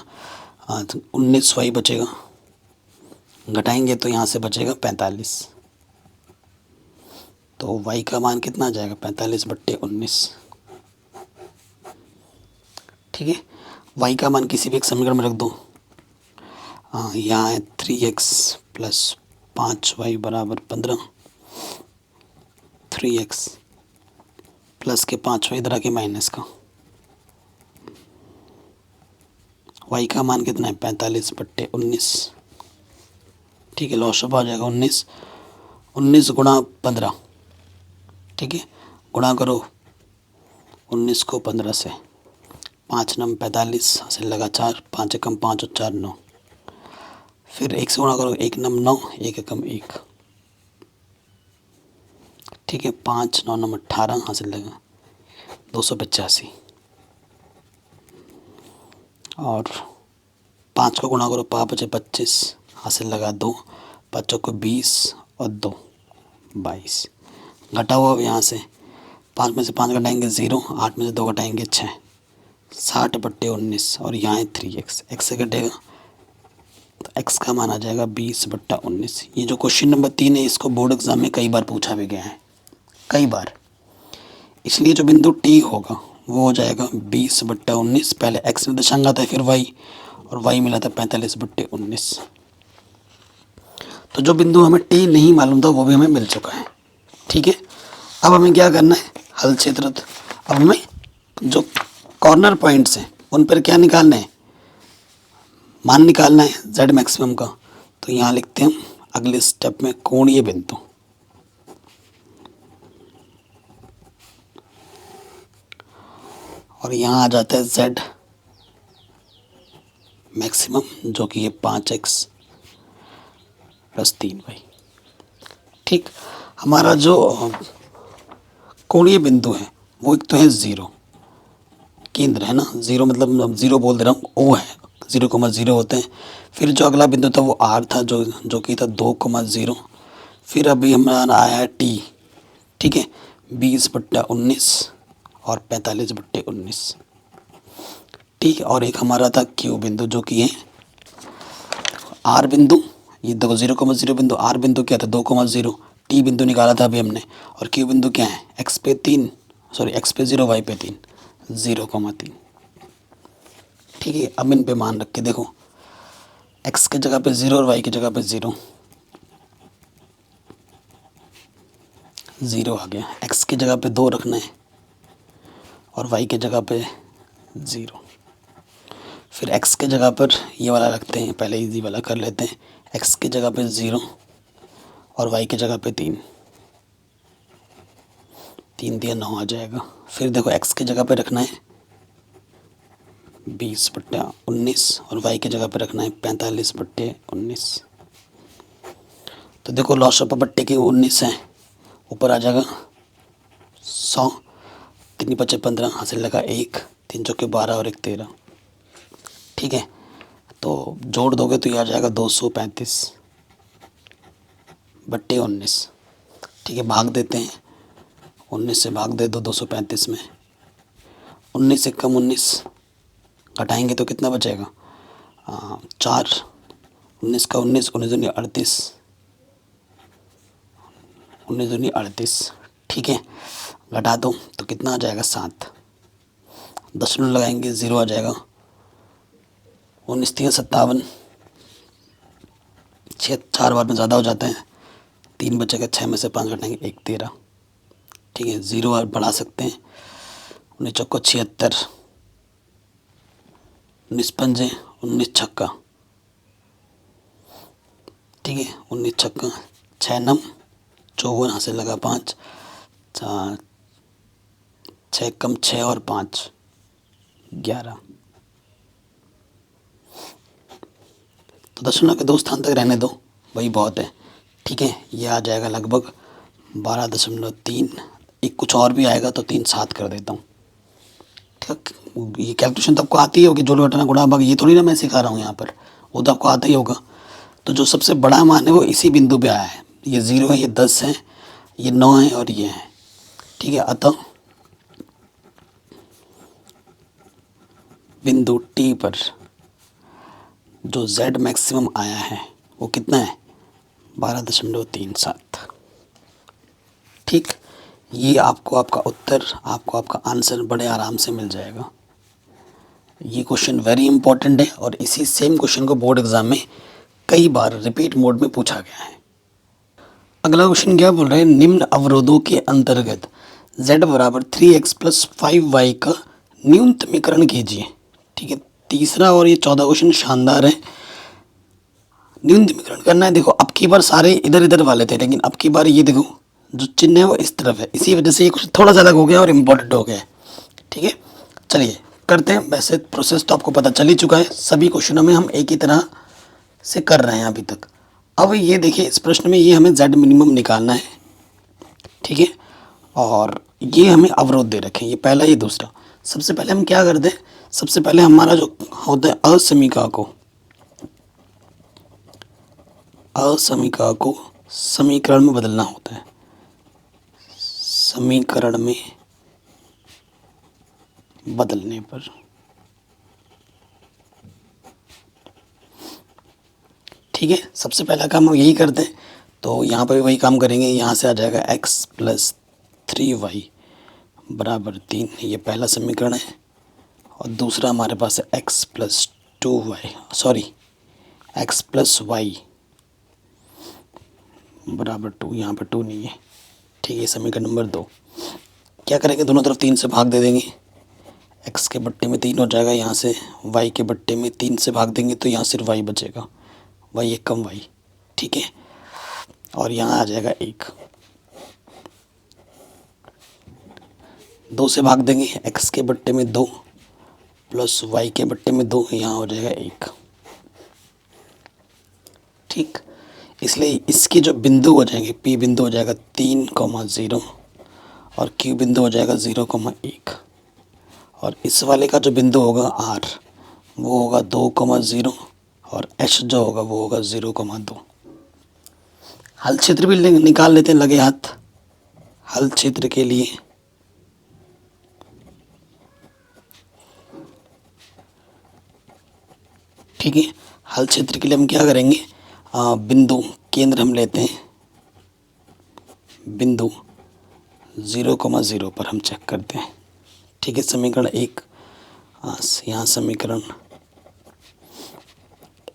19y बचेगा, घटाएंगे तो यहाँ से बचेगा 45। तो y का मान कितना आ जाएगा, 45/19। ठीक है, y का मान किसी भी एक समीकरण में रख दो। यहाँ है 3x प्लस 5y बराबर 15, 3x प्लस के 5y इधर आके माइनस का, y का मान कितना है 45/19। ठीक है, लॉसअप आ जाएगा 19 गुणा 15। ठीक है, गुणा करो 19 को 15 से, 5 नम 45 हासिल लगा 4, 5 एकम 5 और 4 9, फिर 1 से गुणा करो, 1 नम 9, 1 एकम 1। ठीक है, 5 9 नम 18 हासिल लगा 285, और 5 को गुणा करो, 5 बचे 25 हासिल लगा 2, 5 को 20 और 2 22। घटा हुआ अब यहाँ से 5 में से 5 घटाएंगे 0, 8 में से 2 घटाएंगे 6, 60/19, और यहाँ है 3x, x से घटेगा तो x का मान आ जाएगा 20/19। ये जो क्वेश्चन नंबर 3 है, इसको बोर्ड एग्जाम में कई बार पूछा भी गया है, कई बार। इसलिए जो बिंदु T होगा वो हो जाएगा 20/19, पहले x निर्देशांक आता है, फिर y, और y मिला था 45/19। तो जो बिंदु हमें T नहीं मालूम था वो भी हमें मिल चुका है। ठीक है, अब हमें क्या करना है, हल क्षेत्र। अब हमें जो कॉर्नर पॉइंट्स हैं उन पर क्या निकालना है, मान निकालना है z मैक्सिमम का। तो यहाँ लिखते हैं हम अगले स्टेप में कोणीय बिंदु। और यहाँ आ जाता है z मैक्सिमम, जो कि है 5x प्लस 3y। ठीक, हमारा जो कोणीय बिंदु है वो एक तो है 0, केंद्र है ना, 0 मतलब 0 बोल दे रहा हूँ, O है, 0,0 होते हैं। फिर जो अगला बिंदु था वो R था, जो कि था 2,0। फिर अभी हमारा आया है T। ठीक है, 20/19 और 45/19। ठीक है, और एक हमारा था Q बिंदु, जो कि है R बिंदु। ये देखो 0,0 बिंदु, R बिंदु क्या था 2,0, T बिंदु निकाला था अभी हमने, और Q बिंदु क्या है x पे 0 y पे 3, 0,3। ठीक है, अब इन पे मान रख के देखो, x की जगह पे 0 और y की जगह पे 0, 0 आ गया। x की जगह पे 2 रखना है और y की जगह पे 0। फिर x के जगह पर ये वाला रखते हैं, पहले इजी वाला कर लेते हैं। x की जगह पे 0 और y की जगह पे 3, 3 दिया 9 आ जाएगा। फिर देखो x की जगह पे रखना है 20/19 और y की जगह पे रखना है 45/19। तो देखो लॉस ऑफ बट्टे की 19 है, ऊपर आ जाएगा 100, 3 बचे 15, हासिल लगा 1, 3 चौके 12 और 1 13। ठीक है, तो जोड़ दोगे तो ये आ जाएगा 235 बट्टे 19। ठीक है, भाग देते हैं, 19 से भाग दे दो 235 में, 19 से कम 19 घटाएंगे तो कितना बचेगा? 4, 19 का 19, 19 दूनी 38, 19 दूनी 38। ठीक है, घटा दो तो कितना आ जाएगा? 7। दशमलव लगाएंगे, 0 आ जाएगा। 19 3 57, 6 4 बार में ज़्यादा हो जाते हैं, 3 बचेगा, 6 में से 5 घटाएंगे 1 13। ठीक है, 0 और बढ़ा सकते हैं, 19 चौको 76, 19 पंजे 19 छक्का। ठीक है, 19 छक्का, 6 नम 54, हासिल लगा 5, 6 कम 6 और 5 11। तो दशमलव के 2 स्थान तक रहने दो, वही बहुत है। ठीक है, ये आ जाएगा लगभग 12.3। एक कुछ और भी आएगा तो 3 7 कर देता हूँ। ठीक, ये कैलकुलेशन तो आपको आती ही होगी, जोड़ घटाना गुणा भाग, ये थोड़ी ना मैं सिखा रहा हूँ यहाँ पर, वो तो आपको आता ही होगा। तो जो सबसे बड़ा मान है वो इसी बिंदु पे आया है, ये 0 है, ये 10 है, ये 9 है और ये है। ठीक है, अतः बिंदु टी पर जो z मैक्सिमम आया है वो कितना है? 12.37। ठीक, ये आपको आपका उत्तर, आपको आपका आंसर बड़े आराम से मिल जाएगा। ये क्वेश्चन वेरी इंपॉर्टेंट है और इसी सेम क्वेश्चन को बोर्ड एग्जाम में कई बार रिपीट मोड में पूछा गया है। अगला क्वेश्चन क्या बोल रहे हैं? निम्न अवरोधों के अंतर्गत z बराबर 3x प्लस 5y का न्यूनतमीकरण कीजिए। ठीक है, तीसरा और ये 14 क्वेश्चन शानदार है। न्यूनतमीकरण करना है। देखो, अब की बार सारे इधर इधर वाले थे, लेकिन अब की बार ये देखो जो चिन्ह है वो इस तरफ है, इसी वजह से ये कुछ थोड़ा ज़्यादा हो गया और इम्पोर्टेंट हो गया है। ठीक है, चलिए करते हैं। वैसे प्रोसेस तो आपको पता चल ही चुका है, सभी क्वेश्चनों में हम एक ही तरह से कर रहे हैं अभी तक। अब ये देखिए, इस प्रश्न में ये हमें z मिनिमम निकालना है। ठीक है, और ये हमें अवरोध दे रखे हैं, ये पहला ये दूसरा। सबसे पहले हम क्या करते हैं? सबसे पहले हमारा जो होता है असमीका को समीकरण में बदलना होता है। समीकरण में बदलने पर ठीक है, सबसे पहला काम हम यही करते हैं, तो यहाँ पर भी वही काम करेंगे। यहाँ से आ जाएगा x प्लस 3y बराबर 3, ये पहला समीकरण है। और दूसरा हमारे पास है x प्लस 2y बराबर 2, यहाँ पर 2 नहीं है। ठीक है, समीकरण नंबर 2। क्या करेंगे? दोनों तरफ 3 से भाग दे देंगे, x के बट्टे में 3 हो जाएगा, यहाँ से y के बट्टे में 3 से भाग देंगे तो यहाँ सिर्फ y बचेगा, y एक कम y। ठीक है, और यहाँ आ जाएगा 1, 2 से भाग देंगे, x के बट्टे में 2 प्लस y के बट्टे में 2, यहाँ हो जाएगा 1। ठीक, इसलिए इसके जो बिंदु हो जाएंगे, P बिंदु हो जाएगा 3,0 और Q बिंदु हो जाएगा 0,1, और इस वाले का जो बिंदु होगा R वो होगा 2,0 और H जो होगा वो होगा 0,2। हल क्षेत्र भी निकाल लेते हैं लगे हाथ। हल क्षेत्र के लिए ठीक है, हल क्षेत्र के लिए हम क्या करेंगे? बिंदु केंद्र हम लेते हैं, बिंदु 0,0 पर हम चेक करते हैं। ठीक है, समीकरण 1, यहाँ समीकरण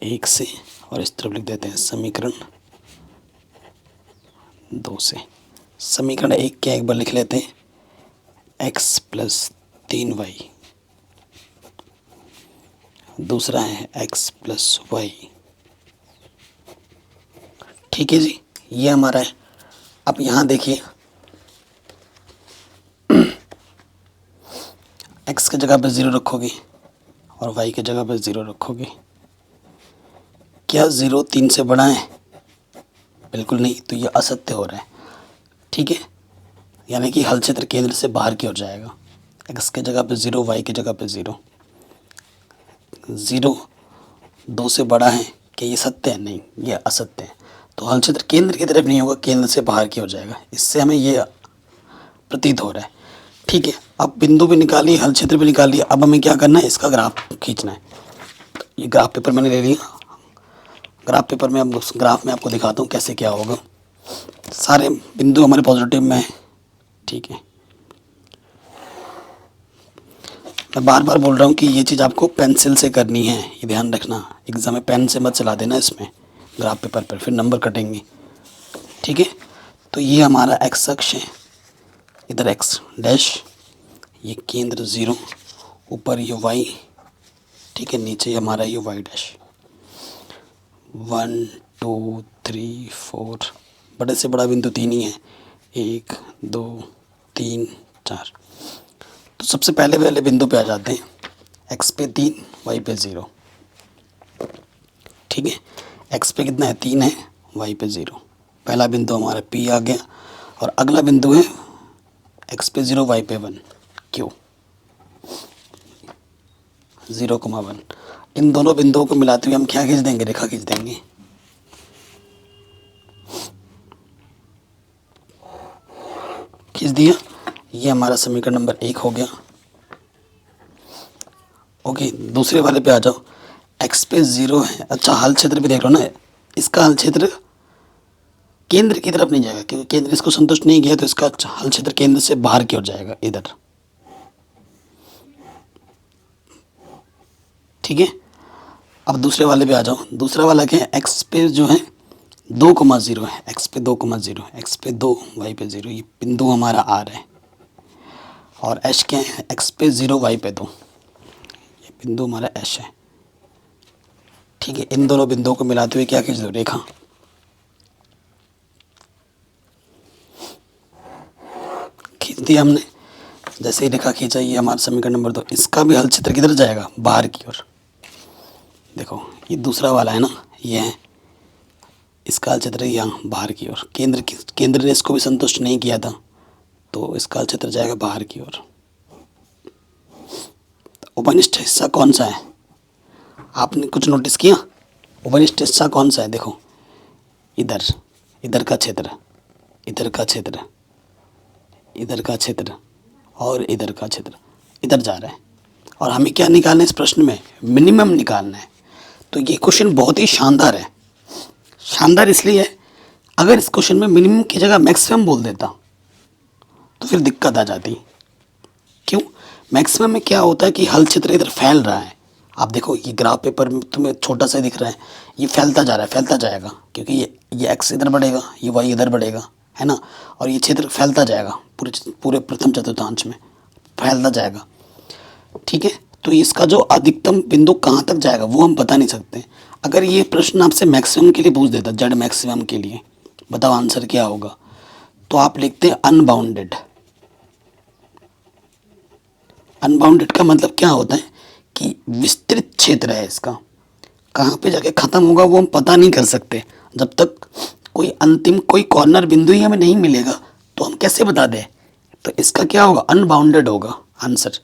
1 से, और इस तरफ लिख देते हैं समीकरण 2 से। समीकरण 1 क्या एक बार लिख लेते हैं, x प्लस 3y, दूसरा है x प्लस y। ठीक है जी, ये हमारा है। अब यहाँ देखिए, x की जगह पर 0 रखोगे और y की जगह पर 0 रखोगे, क्या 0 3 से बड़ा है? बिल्कुल नहीं, तो ये असत्य हो रहा है। ठीक है, यानी कि हल क्षेत्र केंद्र से बाहर की ओर जाएगा। x की जगह पे 0, y की जगह पे 0। 0 2 से बड़ा है, क्या ये सत्य है? नहीं, ये असत्य है। तो हल क्षेत्र केंद्र की तरफ नहीं होगा, केंद्र से बाहर की ओर जाएगा। इससे हमें ये प्रतीत हो रहा है। ठीक है, अब बिंदु भी निकालिए, हल क्षेत्र भी निकालिए। अब हमें क्या करना है, इसका ग्राफ खींचना है। ये ग्राफ पेपर मैंने ले लिया। ग्राफ पेपर में, अब उस ग्राफ में आपको दिखाता हूँ कैसे क्या होगा। सारे बिंदु हमारे पॉजिटिव में है। ठीक है, मैं बार बार बोल रहा हूँ कि ये चीज़ आपको पेंसिल से करनी है, ये ध्यान रखना। एग्जाम में पेन से मत चला देना इसमें, ग्राफ पेपर पर फिर नंबर कटेंगे। ठीक है, तो ये हमारा एक्स अक्ष है, इधर एक्स डैश, ये केंद्र 0, ऊपर ये वाई। ठीक है, नीचे हमारा ये वाई डैश। 1 2 3 4, बड़े से बड़ा बिंदु 3 ही है। 1 2 3 4। तो सबसे पहले पहले बिंदु पे आ जाते हैं। एक्स पे 3, वाई पे 0। ठीक है, एक्स पे कितना है, 3 है, वाई पे 0। पहला बिंदु हमारा पी आ गया। और अगला बिंदु है एक्स पे 0, वाई पे 1, क्यू 0,1। इन दोनों बिंदुओं को मिलाते हुए हम क्या खींच देंगे, रेखा खींच देंगे। खींच दिया, ये हमारा समीकरण नंबर 1 हो गया। ओके, दूसरे वाले पे आ जाओ। एक्स पे 0 है। अच्छा, हल क्षेत्र भी देख लो ना, इसका हल क्षेत्र केंद्र की तरफ नहीं जाएगा, क्योंकि केंद्र इसको संतुष्ट नहीं किया, तो इसका हल क्षेत्र केंद्र से बाहर की ओर जाएगा, इधर। ठीक है, अब दूसरे वाले पे आ जाओ। दूसरा वाला क्या है, एक्स पे जो है 2,0 है, एक्स पे 2,0, एक्स पे 2, वाई पे 0। ये बिंदु हमारा आर है। और एच क्या है, एक्स पे 0, वाई पे 2, ये बिंदु हमारा एच है। ठीक है, इन दोनों बिंदुओं को मिलाते हुए क्या खींच दो, रेखा। खींच दिया हमने। जैसे ही रेखा खींचा, ये हमारा समीकरण नंबर 2। इसका भी हल क्षेत्र किधर जाएगा, बाहर की ओर। देखो, ये दूसरा वाला है ना, ये है, इसका हल क्षेत्र यहाँ बाहर की ओर। केंद्र ने इसको भी संतुष्ट नहीं किया था, तो इसका हल क्षेत्र जाएगा बाहर की ओर। उपनिष्ठ हिस्सा कौन सा है, आपने कुछ नोटिस किया? उपनिष्ठ हिस्सा कौन सा है, देखो, इधर, इधर का क्षेत्र, इधर का क्षेत्र, इधर का क्षेत्र और इधर का क्षेत्र, इधर जा रहा है। और हमें क्या निकालना है इस प्रश्न में, मिनिमम निकालना है। तो ये क्वेश्चन बहुत ही शानदार है। शानदार इसलिए है, अगर इस क्वेश्चन में मिनिमम की जगह मैक्सिमम बोल देता तो फिर दिक्कत आ जाती। क्यों? मैक्सिमम में क्या होता है कि हल क्षेत्र इधर फैल रहा है। आप देखो, ये ग्राफ पेपर में तुम्हें छोटा सा दिख रहा है, ये फैलता जा रहा है, फैलता जाएगा, क्योंकि ये एक्स इधर बढ़ेगा, ये वाई इधर बढ़ेगा, है ना। और ये क्षेत्र फैलता जाएगा, पूरे प्रथम चतुर्थांश में फैलता जाएगा। ठीक है, तो इसका जो अधिकतम बिंदु कहाँ तक जाएगा वो हम बता नहीं सकते। अगर ये प्रश्न आपसे मैक्सिमम के लिए पूछ देता, जेड मैक्सिमम के लिए, बताओ आंसर क्या होगा, तो आप लिखते हैं अनबाउंडेड। अनबाउंडेड का मतलब क्या होता है कि विस्तृत क्षेत्र है इसका, कहाँ पे जाके ख़त्म होगा वो हम पता नहीं कर सकते। जब तक कोई अंतिम कोई कॉर्नर बिंदु ही हमें नहीं मिलेगा तो हम कैसे बता दें। तो इसका क्या होगा, अनबाउंडेड होगा आंसर।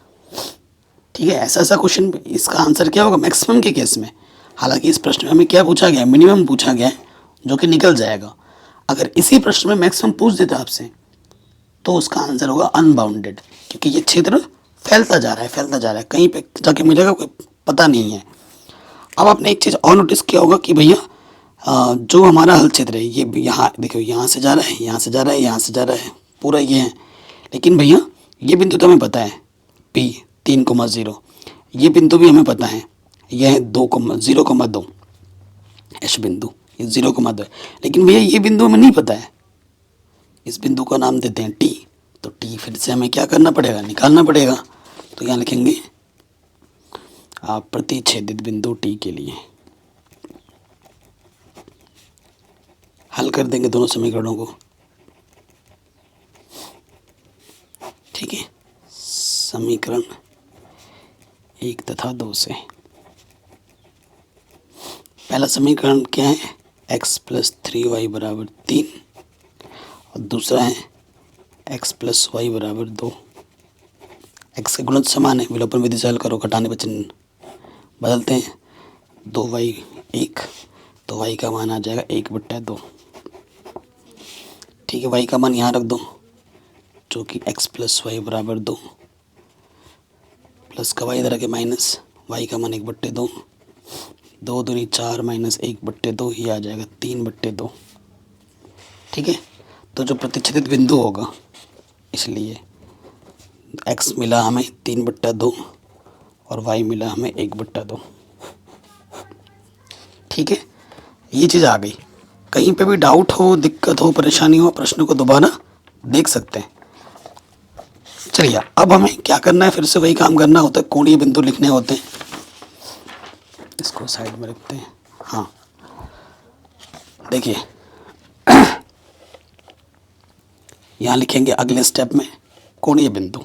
ठीक है, ऐसा क्वेश्चन, इसका आंसर क्या होगा मैक्सिमम के केस में। हालांकि इस प्रश्न में हमें क्या पूछा गया है, मिनिमम पूछा गया है, जो कि निकल जाएगा। अगर इसी प्रश्न में मैक्सिमम पूछ देता आपसे तो उसका आंसर होगा अनबाउंडेड, क्योंकि ये क्षेत्र फैलता जा रहा है, फैलता जा रहा है, कहीं पे जाके मिलेगा कोई पता नहीं है। अब आपने एक चीज़ और नोटिस किया होगा कि भैया जो हमारा हल क्षेत्र है, ये यहाँ देखो, यहाँ से जा रहा है, यहाँ से जा रहा है, यहाँ से जा रहा है, पूरा ये है। लेकिन भैया ये बिंदु तो हमें पता है, P 3,0, ये बिंदु भी हमें पता है, यह है 0,2 एच बिंदु, ये 0,2 है। लेकिन भैया ये बिंदु हमें नहीं पता है, इस बिंदु का नाम देते हैं T। तो T फिर से हमें क्या करना पड़ेगा, निकालना पड़ेगा। तो यहाँ लिखेंगे आप प्रतिच्छेदित बिंदु T के लिए हल कर देंगे दोनों समीकरणों को। ठीक है, समीकरण 1 तथा 2 से पहला समीकरण क्या है, x + 3y = 3, और दूसरा है एक्स प्लस वाई बराबर 2। एक्स के गुणज समान है, विलोपन विधि से हल करो, घटाने पर चिन्ह बदलते हैं। 2y 1, तो y का मान आ जाएगा 1/2। ठीक है, y का मान यहाँ रख दो जो कि x प्लस वाई बराबर 2, प्लस का y इधर आके माइनस, y का मान 1/2, 2 दूनी 4 माइनस 1/2, ये आ जाएगा 3/2। ठीक है, तो जो प्रतिच्छेदित बिंदु होगा, इसलिए x मिला हमें 3/2 और y मिला हमें 1/2। ठीक है, ये चीज़ आ गई। कहीं पे भी डाउट हो, दिक्कत हो, परेशानी हो, प्रश्न को दोबारा देख सकते हैं। चलिए, अब हमें क्या करना है, फिर से वही काम करना होता है, कोणीय बिंदु लिखने होते हैं। इसको साइड में रखते हैं। हाँ, देखिए यहाँ लिखेंगे अगले स्टेप में कोणीय बिंदु।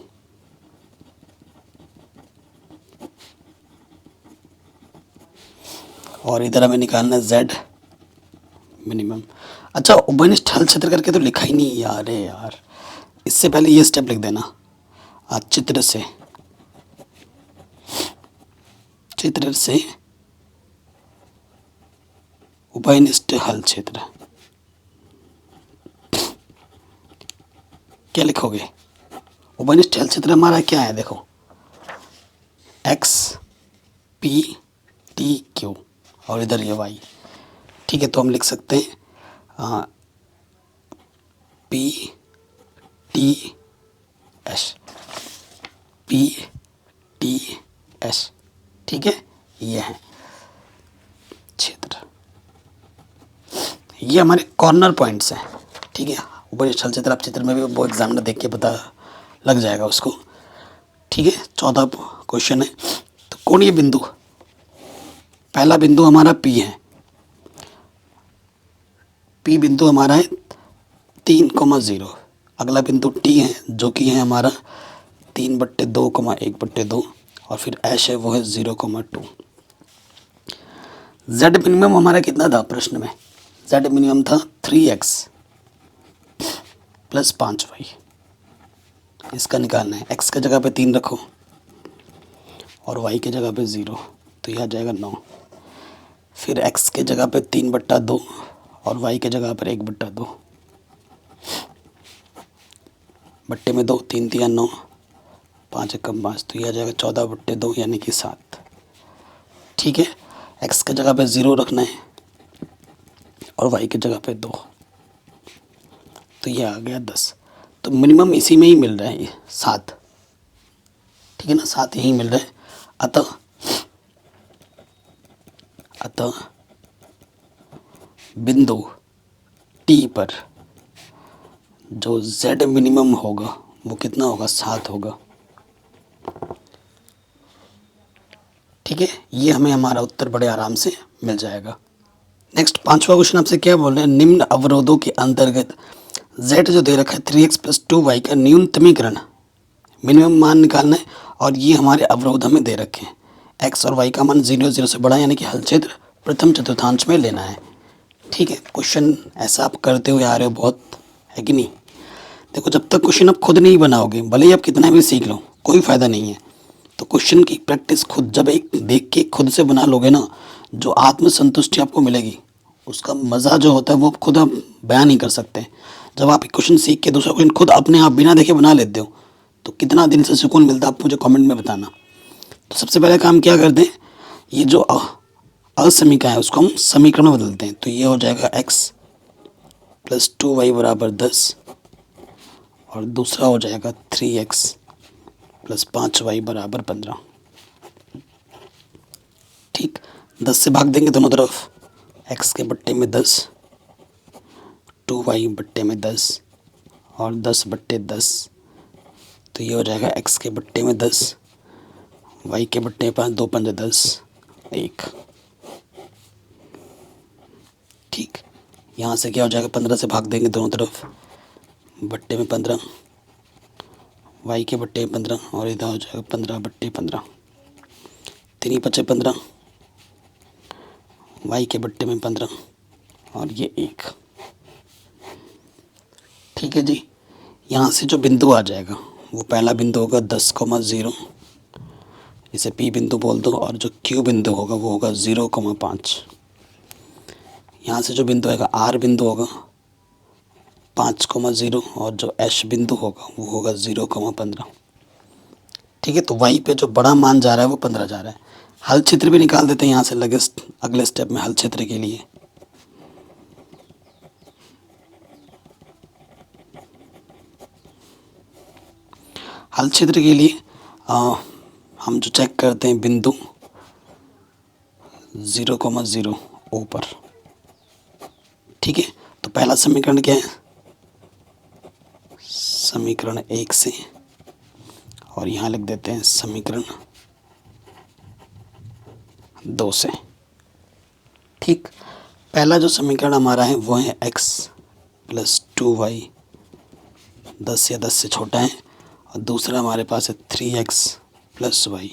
और इधर हमें निकालना है z मिनिमम। अच्छा, उभयनिष्ठ हल क्षेत्र करके तो लिखा ही नहीं यार। अरे यार, इससे पहले ये स्टेप लिख देना। चित्र से उभयनिष्ठ हल क्षेत्र। क्या लिखोगे? उभयनिष्ठ हल क्षेत्र हमारा क्या है, देखो x p t q और इधर ये y। ठीक है, तो हम लिख सकते हैं पी टी एस। ठीक है, ये है क्षेत्र, ये हमारे कॉर्नर पॉइंट्स हैं। ठीक है, उभयनिष्ठ हल क्षेत्र आप चित्र में भी वो एग्जामिनर देख के पता लग जाएगा उसको। ठीक है, 14 क्वेश्चन है। तो कोणीय बिंदु, पहला बिंदु हमारा P है। P बिंदु हमारा है 3,0। अगला बिंदु T है जो कि है हमारा 3/2, 1/2 और फिर ऐश है वो है 0,2। Z मिनिमम हमारा कितना था प्रश्न में? Z मिनिमम था 3x प्लस 5y। इसका निकालना है। x के जगह पे 3 रखो और y के जगह पे 0, तो यह आ जाएगा 9। फिर x के जगह पे 3/2 और y के जगह पर 1/2, बट्टे में 2, 3 3 9, 5 एकम 5, तो यह आ जाएगा 14/2 यानी कि 7। ठीक है, x के जगह पे 0 रखना है और y की जगह पे 2, तो ये आ गया 10। तो मिनिमम इसी में ही मिल रहा है, ये 7। ठीक है ना, 7 यही मिल रहा है। अतः बिंदु T पर जो Z मिनिमम होगा वो कितना होगा? 7 होगा। ठीक है, ये हमें हमारा उत्तर बड़े आराम से मिल जाएगा। नेक्स्ट 5वां क्वेश्चन आपसे क्या बोल रहे हैं? निम्न अवरोधों के अंतर्गत Z जो दे रखा है 3x प्लस 2y का न्यूनतमीकरण, मिनिमम मान निकालना है। और ये हमारे अवरोध हमें दे रखे हैं। x और y का मान 0 0 से बड़ा यानी कि हल क्षेत्र प्रथम चतुर्थांश में लेना है। ठीक है, क्वेश्चन ऐसा आप करते हुए आ रहे हो बहुत, है कि नहीं? देखो, जब तक क्वेश्चन आप खुद नहीं बनाओगे, भले ही आप कितना भी सीख लो, कोई फ़ायदा नहीं है। तो क्वेश्चन की प्रैक्टिस खुद जब एक देख के खुद से बना लोगे ना, जो आत्मसंतुष्टि आपको मिलेगी, उसका मज़ा जो होता है वो खुद आप बयान नहीं कर सकते। जब आप एक क्वेश्चन सीख के दूसरा क्वेश्चन खुद अपने आप बिना देखे बना लेते हो, तो कितना दिन से सुकून मिलता है आप मुझे कमेंट में बताना। तो सबसे पहले काम क्या करते हैं, ये जो असमीका है उसको हम समीकरण में बदलते हैं। तो ये हो जाएगा x प्लस 2y बराबर 10 और दूसरा हो जाएगा 3x प्लस 5y बराबर 15। ठीक, 10 से भाग देंगे दोनों तरफ, x के बट्टे में 10, 2y बट्टे में 10 और 10/10, तो ये हो जाएगा x के बट्टे में 10, y के बट्टे में 5, 2 5 10, 1। ठीक, यहाँ से क्या हो जाएगा, 15 से भाग देंगे दोनों तरफ, बट्टे में 15, y के बट्टे में 15 और इधर हो जाएगा 15/15, 3 5 15, y के बट्टे में 15 और ये 1। ठीक है जी, यहाँ से जो बिंदु आ जाएगा वो पहला बिंदु होगा 10,0, इसे P बिंदु बोल दो, और जो Q बिंदु होगा वो होगा 0,5। यहाँ से जो बिंदु आएगा R बिंदु होगा 5,0, और जो H बिंदु होगा वो होगा 0,15। ठीक है, तो y पे जो बड़ा मान जा रहा है वो 15 जा रहा है। हल क्षेत्र भी निकाल देते हैं यहाँ से लगे अगले स्टेप में हल क्षेत्र के लिए। हल क्षेत्र के लिए हम जो चेक करते हैं बिंदु 0,0 ऊपर। ठीक है, तो पहला समीकरण क्या है, समीकरण 1 से, और यहाँ लिख देते हैं समीकरण 2 से। ठीक, पहला जो समीकरण हमारा है वो है x + 2y 10 या 10 से छोटा है, और दूसरा हमारे पास है 3x + y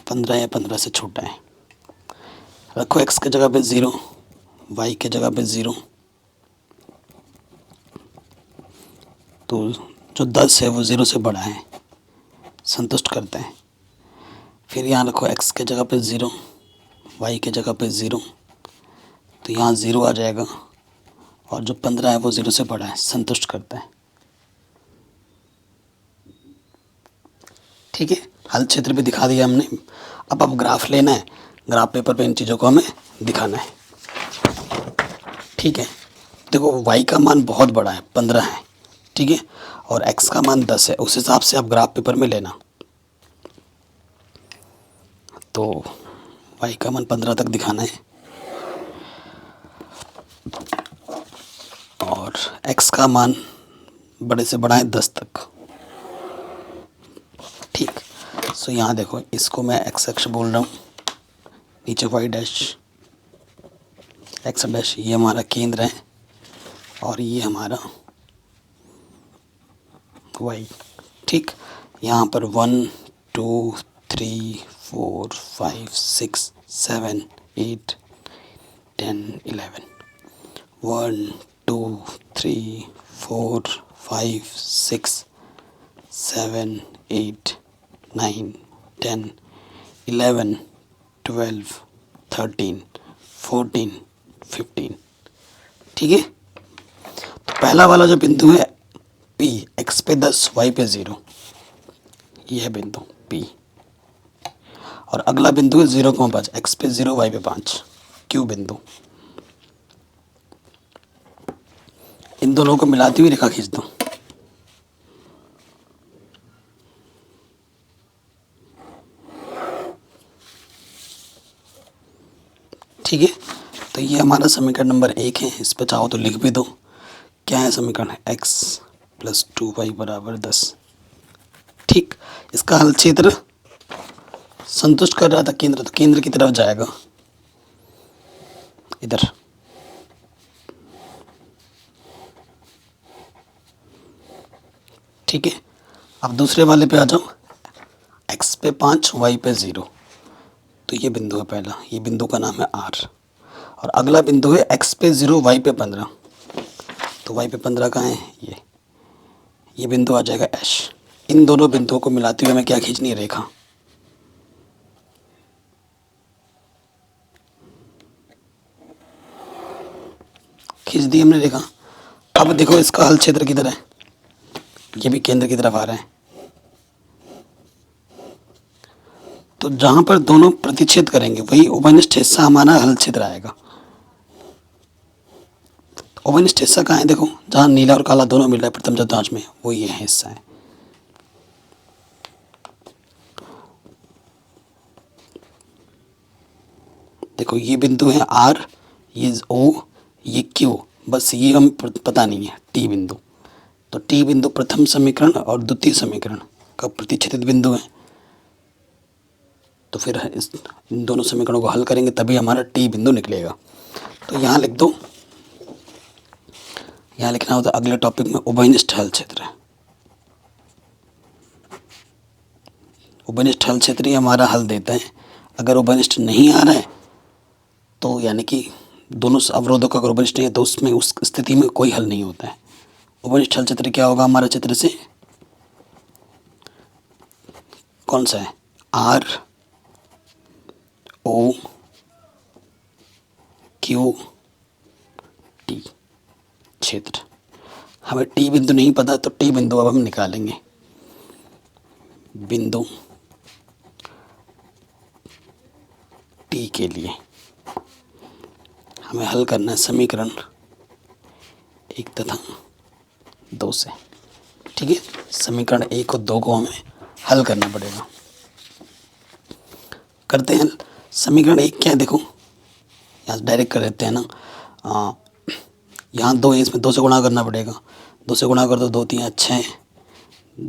15 या 15 से छोटा है। रखो x के जगह पे 0, y के जगह पे 0, तो जो 10 है वो 0 से बड़ा है, संतुष्ट करता है। फिर यहाँ रखो x के जगह पे 0, y के जगह पे 0, तो यहाँ 0 आ जाएगा, और जो 15 है वो 0 से बड़ा है, संतुष्ट करता है। ठीक है, हल क्षेत्र भी दिखा दिया हमने। अब ग्राफ लेना है, ग्राफ पेपर पे इन चीज़ों को हमें दिखाना है। ठीक है, देखो y का मान बहुत बड़ा है, 15 है। ठीक है, और x का मान 10 है, उस हिसाब से आप ग्राफ पेपर में लेना। तो y का मान 15 तक दिखाना है, और x का मान बड़े से बड़ा है 10 तक। ठीक, सो यहाँ देखो, इसको मैं x अक्ष बोल रहा हूँ, नीचे y डैश, x डैश, ये हमारा केंद्र है, और ये हमारा y। ठीक, यहाँ पर 1 2 3 4 5 6 7 8 10 11, 1 2 3 4 5 6 7 8 9 10 11 12 13 14 15। ठीक है, तो पहला वाला जो बिंदु है P, x पे 10 y पे 0, यह है बिंदु P। और अगला बिंदु है 0,5, x पे 0 y पे 5, Q बिंदु। इन दोनों को मिलाती हुई रेखा खींच दो। ठीक है, तो ये हमारा समीकरण नंबर 1 है। इस पर चाहो तो लिख भी दो। क्या है समीकरण, x + 2y = 10। ठीक, इसका हल क्षेत्र संतुष्ट कर रहा था केंद्र, तो केंद्र की तरफ जाएगा, इधर। ठीक है, अब दूसरे वाले पे आ जाओ, x पे 5 y पे 0, तो ये बिंदु है पहला, ये बिंदु का नाम है R। और अगला बिंदु है x पे 0 y पे 15, तो y पे 15 कहाँ है, ये बिंदु आ जाएगा H। इन दोनों बिंदुओं को मिलाते हुए हमें क्या खींचनी है, रेखा। खींच दी हमने रेखा। अब देखो इसका हल क्षेत्र किधर है, ये भी केंद्र की तरफ आ रहा है। तो जहां पर दोनों प्रतिच्छेद करेंगे वही उभयनिष्ठ हिस्सा हमारा हल क्षेत्र आएगा। उभयनिष्ठ हिस्सा कहाँ है, देखो जहां नीला और काला दोनों मिल रहा है प्रथम चतुर्थांश में, वो ये हिस्सा है। देखो ये बिंदु है R, ये O, ये Q, बस ये हम पता नहीं है T बिंदु। तो T बिंदु प्रथम समीकरण और द्वितीय समीकरण का प्रतिच्छेदित बिंदु है। तो फिर इन दोनों समीकरणों को हल करेंगे तभी हमारा T बिंदु निकलेगा। तो यहाँ लिख दो, यहाँ लिखना होता है अगले टॉपिक में उभयनिष्ठ हल क्षेत्र है। उभयनिष्ठ हल क्षेत्र ही हमारा हल देता है। अगर उभयनिष्ठ नहीं आ रहा है तो यानी कि दोनों अवरोधों का अगर उभयनिष्ठ नहीं है तो उसमें उस स्थिति में कोई हल नहीं होता है। उपनिष्ठल चित्र क्या होगा हमारा चित्र से? कौन सा है? आर ओ क्यू टी क्षेत्र। हमें टी बिंदु नहीं पता तो टी बिंदु अब हम निकालेंगे। बिंदु टी के लिए हमें हल करना है समीकरण 1 तथा 2 से। ठीक है, समीकरण 1 और 2 को हमें हल करना पड़ेगा। करते हैं। समीकरण 1 क्या है देखो, यहाँ डायरेक्ट कर देते हैं ना। यहाँ 2 है, इसमें 2 से गुणा करना पड़ेगा। 2 से गुणा कर दो, 2 3 6,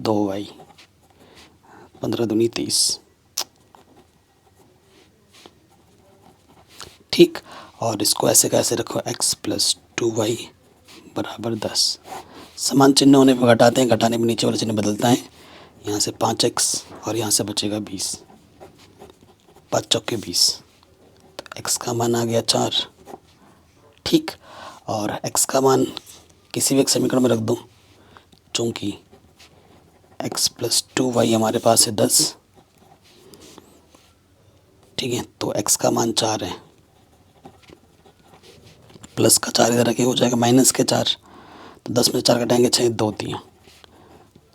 2y, 15 दूनी 30। ठीक, और इसको ऐसे का ऐसे रखो, x प्लस 2y बराबर 10। समान चिन्ह होने पर घटाते हैं, घटाने में नीचे वाला चिन्ह बदलता है। यहाँ से 5x और यहाँ से बचेगा 20, 5 चौके 20, तो x का मान आ गया 4। ठीक, और x का मान किसी भी एक समीकरण में रख दो, चूँकि x प्लस 2y हमारे पास है 10। ठीक है, तो x का मान 4 है, प्लस का 4 इधर रखे हो जाएगा माइनस के 4, तो 10 में 4 घटाएंगे 6, 2 3,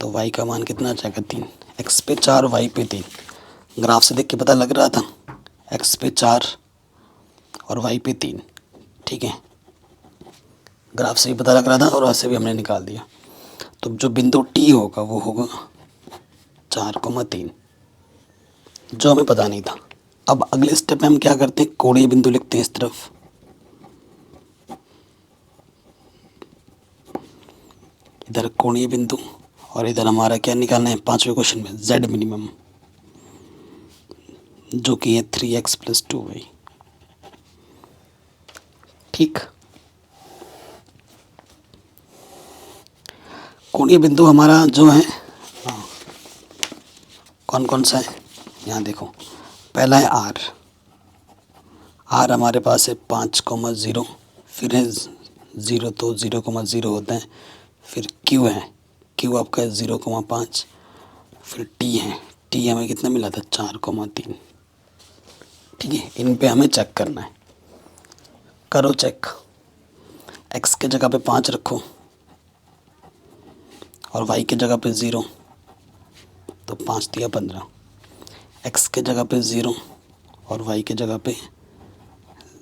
तो y का मान कितना आ जाएगा 3। x पे 4 y पे 3। ग्राफ से देख के पता लग रहा था, x पे 4 और y पे 3। ठीक है, ग्राफ से भी पता लग रहा था और वैसे भी हमने निकाल दिया। तो जो बिंदु T होगा वो होगा 4,3, जो हमें पता नहीं था। अब अगले स्टेप में हम क्या करते हैं, कोणीय बिंदु लिखते हैं इस तरफ। इधर कोणीय बिंदु और इधर हमारा क्या निकालना है 5वें क्वेश्चन में, z मिनिमम, जो कि है 3x प्लस 2y। ठीक, कोणीय बिंदु हमारा जो है कौन कौन सा है, यहाँ देखो। पहला है r, r हमारे पास है 5,0, फिर है 0 तो 0,0 होता है, फिर q है, q आपका है 0,5, फिर t है, t हमें कितना मिला था 4,3। ठीक है, इन पे हमें चेक करना है। करो चेक, x के जगह पे 5 रखो और y के जगह पे 0, तो 5 दिया 15। x के जगह पे 0 और y के जगह पे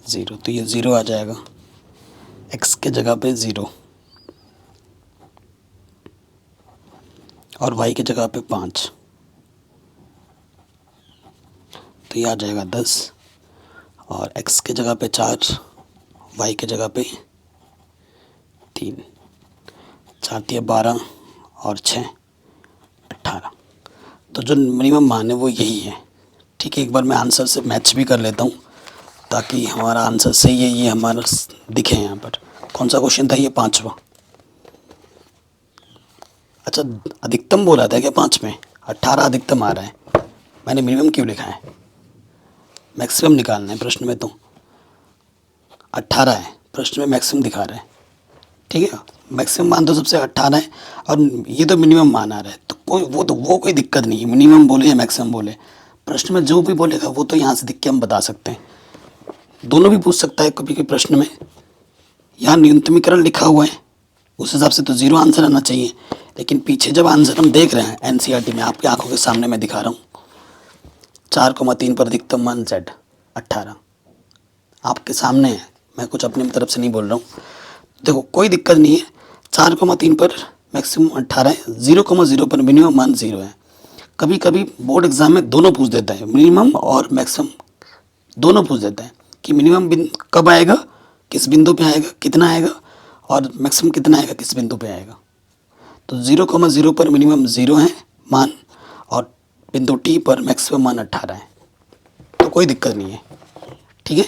0, तो ये 0 आ जाएगा। x के जगह पे 0 और y की जगह पे 5, तो ये आ जाएगा 10, और x की जगह पे 4, y की जगह पे 3, 4 दिया 12 और 6 18। तो जो मिनिमम मान है वो यही है। ठीक है, एक बार मैं आंसर से मैच भी कर लेता हूँ ताकि हमारा आंसर सही है ये हमारा दिखे यहाँ पर। कौन सा क्वेश्चन था ये, 5वां। अच्छा, अधिकतम बोला था क्या 5 में? 18 अधिकतम आ रहा है, मैंने मिनिमम क्यों लिखा है? मैक्सिमम निकालना है प्रश्न में, तो 18 है, प्रश्न में मैक्सिमम दिखा रहा है। ठीक है, मैक्सिमम मान तो सबसे 18 है और ये तो मिनिमम मान आ रहा है, तो वो कोई दिक्कत नहीं है, मिनिमम बोले या मैक्सिमम बोले, प्रश्न में जो भी बोलेगा वो तो यहाँ से दिख के हम बता सकते हैं। दोनों भी पूछ सकता है कभी कभी प्रश्न में। यहाँ न्यूनतमीकरण लिखा हुआ है, उस हिसाब से तो 0 आंसर आना चाहिए, लेकिन पीछे जब आंसर हम देख रहे हैं एनसीईआरटी में, आपकी आंखों के सामने मैं दिखा रहा हूँ, 4,3 पर अधिकतम मान z 18 आपके सामने है, मैं कुछ अपनी तरफ से नहीं बोल रहा हूँ। देखो कोई दिक्कत नहीं है, 4,3 पर मैक्सिमम 18 है, 0,0 पर मिनिमम मान 0 है। कभी कभी बोर्ड एग्जाम में दोनों पूछ देता है, मिनिमम और मैक्सिमम दोनों पूछ देता है कि मिनिमम कब आएगा, किस बिंदु पे आएगा, कितना आएगा, और मैक्सिमम कितना आएगा, किस बिंदु पे आएगा। तो 0,0 पर मिनिमम 0 है मान और बिंदु टी पर मैक्सिमम मान 18 है, तो कोई दिक्कत नहीं है। ठीक है,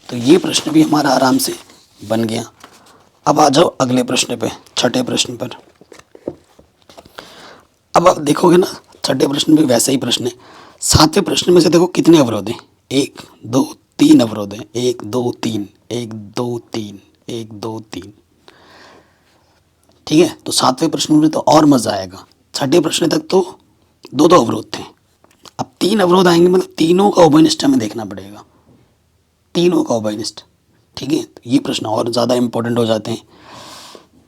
तो ये प्रश्न भी हमारा आराम से बन गया। अब आ जाओ अगले प्रश्न पे, छठे प्रश्न पर। अब आप देखोगे ना, छठे प्रश्न में वैसा ही प्रश्न है। 7वें प्रश्न में से देखो कितने अवरोध हैं, 1 2 3 अवरोध हैं, 1 2 3 1 2 3 1 2 3। ठीक है, तो 7वें प्रश्न में तो और मज़ा आएगा। 6ठे प्रश्न तक तो दो दो अवरोध थे, अब 3 अवरोध आएंगे, मतलब तीनों का उभयनिष्ठ हमें देखना पड़ेगा, तीनों का उभयनिष्ठ। ठीक है, तो ये प्रश्न और ज़्यादा इंपॉर्टेंट हो जाते हैं,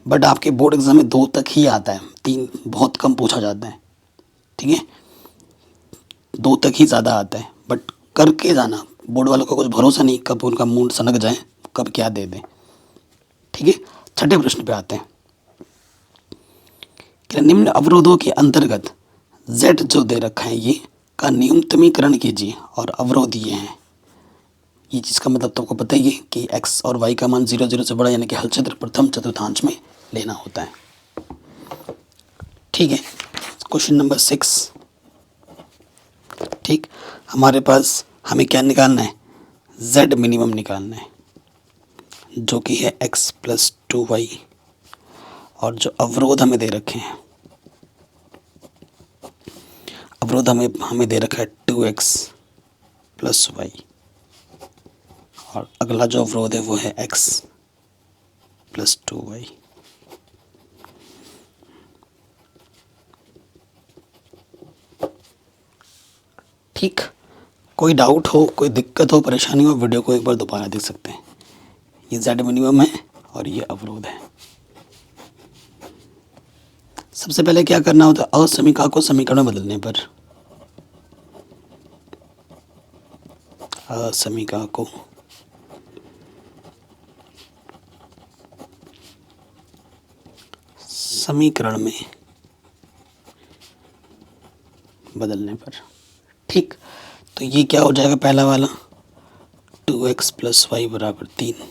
बट आपके बोर्ड एग्जाम में 2 तक ही आता है, 3 बहुत कम पूछा जाता है। ठीक है, 2 तक ही ज़्यादा आता है, बट करके जाना, बोर्ड वालों का कुछ भरोसा नहीं कब उनका मूड सनक जाए, कब क्या दे दें। ठीक है, 6ठे प्रश्न पे आते हैं कि निम्न अवरोधों के अंतर्गत z जो दे रखा है ये का न्यूनतमीकरण कीजिए और अवरोध ये हैं। ये चीज़ का मतलब तो आपको पता ही है कि x और y का मान 0 0 से बड़ा, यानी कि हल क्षेत्र प्रथम चतुर्थांश में लेना होता है। ठीक है, क्वेश्चन नंबर 6। ठीक, हमारे पास हमें क्या निकालना है, z मिनिमम निकालना है, जो कि है x प्लस 2y, और जो अवरोध हमें दे रखे हैं, अवरोध हमें दे रखा है 2x प्लस y, और अगला जो अवरोध है वो है x प्लस 2y। ठीक, कोई डाउट हो, कोई दिक्कत हो, परेशानी हो, वीडियो को एक बार दोबारा देख सकते हैं। ये z मिनिमम है और ये अवरोध है। सबसे पहले क्या करना होता है, असमीका को समीकरण में बदलने पर, असमीका को समीकरण में बदलने पर। ठीक, तो ये क्या हो जाएगा, पहला वाला 2x प्लस वाई बराबर 3।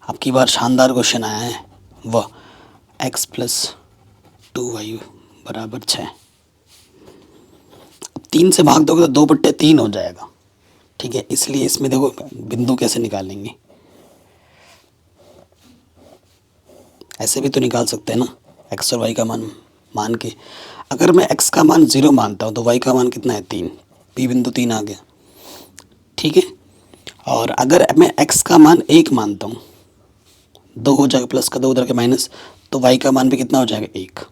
आपकी बार शानदार क्वेश्चन आया है, वह x प्लस 2y बराबर 6। अब 3 से भाग दोगे तो 2/3 हो जाएगा। ठीक है, इसलिए इसमें देखो बिंदु कैसे निकालेंगे, ऐसे भी तो निकाल सकते हैं ना, x और y का मान मान के। अगर मैं x का मान 0 मानता हूँ तो y का मान कितना है, 3, p बिंदु 3 आ गया। ठीक है, और अगर मैं x का मान 1 मानता हूँ, 2 हो जाएगा, प्लस का 2 उधर के माइनस, तो y का मान भी कितना हो जाएगा, 1।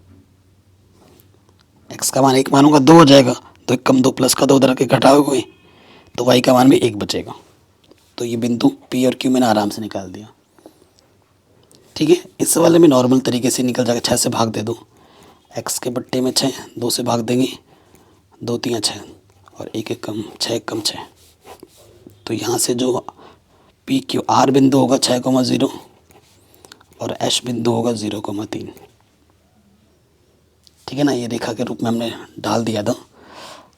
x का मान 1 मानूंगा 2 हो जाएगा, तो 1 कम 2 प्लस का 2 उधर के घटाओगे तो y का मान भी 1 बचेगा। तो ये बिंदु p और q मैंने आराम से निकाल दिया। ठीक है, इस वाले में नॉर्मल तरीके से निकल जाएगा, 6 से भाग दे दो, x के बट्टे में 6, 2 से भाग देंगे, 2 3 6, और 1 1 कम 6 1 कम 6। तो यहाँ से जो पी क्यू आर बिंदु होगा 6,0 और एश बिंदु होगा 0,3। ठीक है ना, ये रेखा के रूप में हमने डाल दिया था।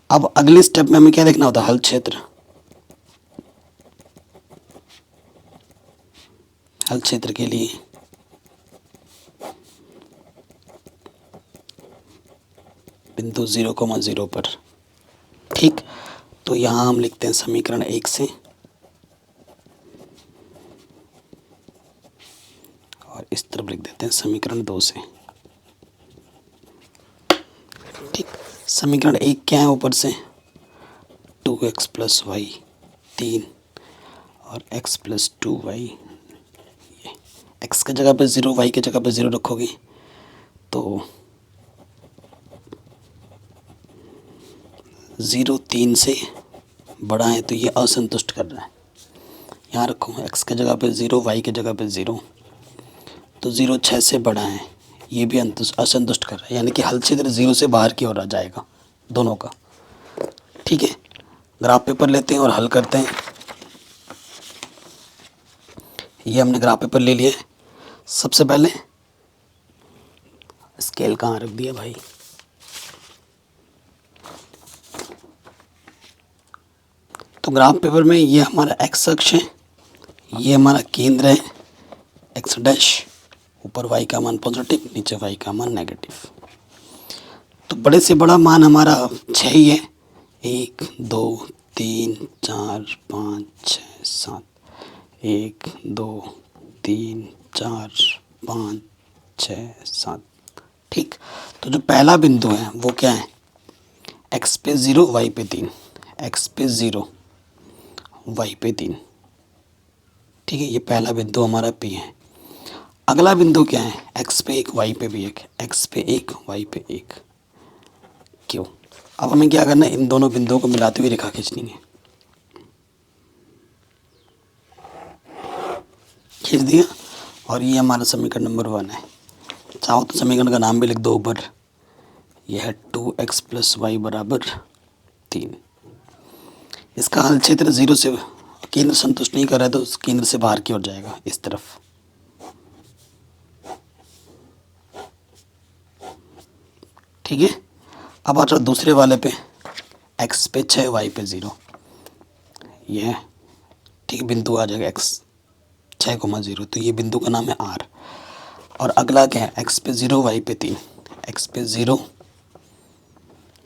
अब अगले स्टेप में हमें क्या देखना होता है, हल क्षेत्र। हल क्षेत्र के लिए बिंदु 0,0 पर। ठीक, तो यहाँ हम लिखते हैं समीकरण 1 से, और इस तरफ लिख देते हैं समीकरण 2 से। ठीक, समीकरण 1 क्या है, ऊपर से 2x प्लस वाई 3 और x प्लस 2y, x की जगह पे 0, y की जगह पे 0 रखोगे तो 0 3 से बड़ा है, तो ये असंतुष्ट कर रहा है। यहाँ रखो, x की जगह पे 0, y की जगह पे 0, तो 0 6 से बड़ा है, ये भी असंतुष्ट कर रहा है, यानी कि हल क्षेत्र 0 से बाहर की ओर आ जाएगा दोनों का। ठीक है, ग्राफ पेपर लेते हैं और हल करते हैं। ये हमने ग्राफ पेपर ले लिया है। सबसे पहले स्केल कहाँ रख दिया भाई, तो ग्राफ पेपर में ये हमारा एक्स अक्ष है, ये हमारा केंद्र है एक्स डैश, ऊपर वाई का मान पॉजिटिव, नीचे वाई का मान नेगेटिव। तो बड़े से बड़ा मान हमारा 6 ही है, 1 2 3 4 5 6 7, 1 2 3 4 5 6 7। ठीक, तो जो पहला बिंदु है वो क्या है, x पे 0 y पे 3, x पे 0 y पे 3। ठीक है, ये पहला बिंदु हमारा P है। अगला बिंदु क्या है, एक्स पे एक वाई पे भी एक, एक्स पे एक वाई पे एक, क्यों। अब हमें क्या करना है, इन दोनों बिंदुओं को मिलाते हुए रेखा खींचनी है। खींच दिया, और ये हमारा समीकरण नंबर 1 है। चाहो तो समीकरण का नाम भी लिख दो ऊपर, यह है 2x + y = 3। इसका हल क्षेत्र 0 से, केंद्र संतुष्ट नहीं कर रहा है तो उस केंद्र से बाहर की ओर जाएगा, इस तरफ। ठीक है। अब आ जाओ दूसरे वाले पे, x पे 6 y पे 0, यह ठीक बिंदु आ जाएगा x 6,0, तो ये बिंदु का नाम है R। और अगला क्या है, x पे 0 y पे 3, x पे 0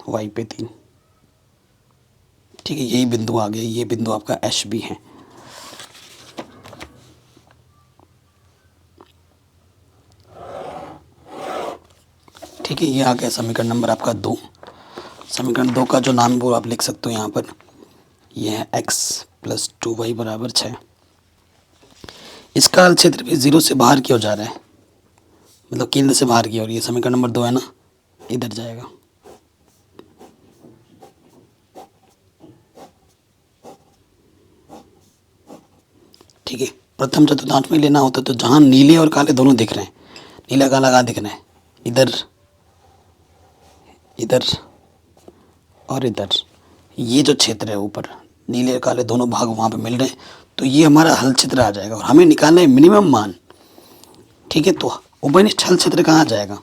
y पे 3, ठीक है, यही बिंदु आ गया, ये बिंदु आपका एच भी है। ठीक है, ये आ गया समीकरण नंबर आपका 2। समीकरण 2 का जो नाम है वो आप लिख सकते हो यहाँ पर, यह है x + 2y = 6। इसका हल क्षेत्र भी 0 से बाहर की ओर जा रहा है, मतलब केंद्र से बाहर की ओर, ये समीकरण नंबर 2 है ना, इधर जाएगा। ठीक है, प्रथम चतुर्थांश में लेना होता तो जहाँ नीले और काले दोनों दिख रहे हैं, नीला काला कहाँ दिख रहे हैं, इधर, इधर और इधर, ये जो क्षेत्र है ऊपर नीले और काले दोनों भाग वहाँ पे मिल रहे हैं, तो ये हमारा हल क्षेत्र आ जाएगा। और हमें निकालना है मिनिमम मान। ठीक है, तो उपनिष्ठ हल क्षेत्र कहाँ जाएगा,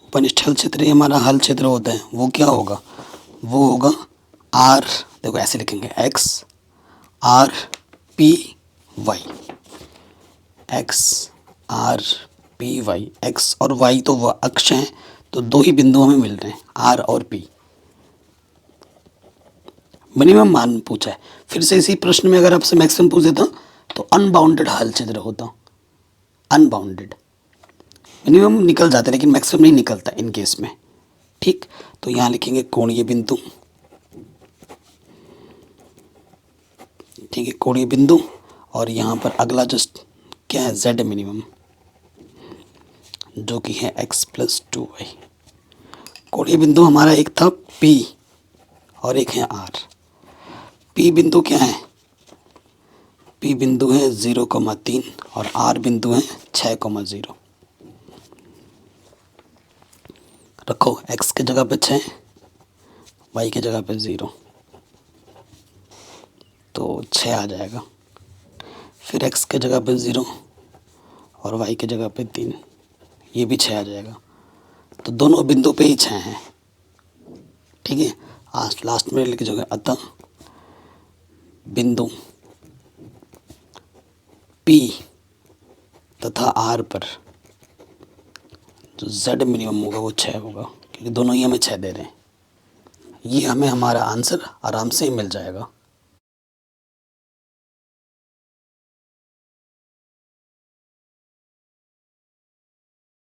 उपनिष्ठ हल क्षेत्र, हमारा हल क्षेत्र होता है, वो क्या होगा, वो होगा आर, देखो ऐसे लिखेंगे, X R P Y, X R P Y, X और वाई तो वह अक्ष हैं, तो दो ही बिंदु हमें मिल रहे हैं, आर और पी। मिनिमम मान पूछा है। फिर से इसी प्रश्न में अगर आपसे मैक्सिमम पूछ देता तो अनबाउंडेड हल क्षेत्र होता, अनबाउंडेड। मिनिमम निकल जाता है लेकिन मैक्सिमम नहीं निकलता इन केस में। ठीक, तो यहाँ लिखेंगे कोणीय बिंदु। ठीक है, कोणीय बिंदु, और यहाँ पर अगला जस्ट क्या है, z मिनिमम, जो कि है x + 2y। कोणीय बिंदु हमारा एक था P और एक है R। P बिंदु क्या है, P बिंदु है 0,3 और R बिंदु है 6,0। रखो x के जगह पे 6, y के जगह पे 0, तो 6 आ जाएगा। फिर x के जगह पे 0 और y के जगह पे 3, ये भी 6 आ जाएगा। तो दोनों बिंदु पे ही 6 हैं। ठीक है, आज लास्ट में लिख जाएगा, अतः बिंदु P तथा R पर जो Z मिनिमम होगा वो 6 होगा, क्योंकि दोनों ही हमें 6 दे रहे हैं। ये हमें हमारा आंसर आराम से ही मिल जाएगा।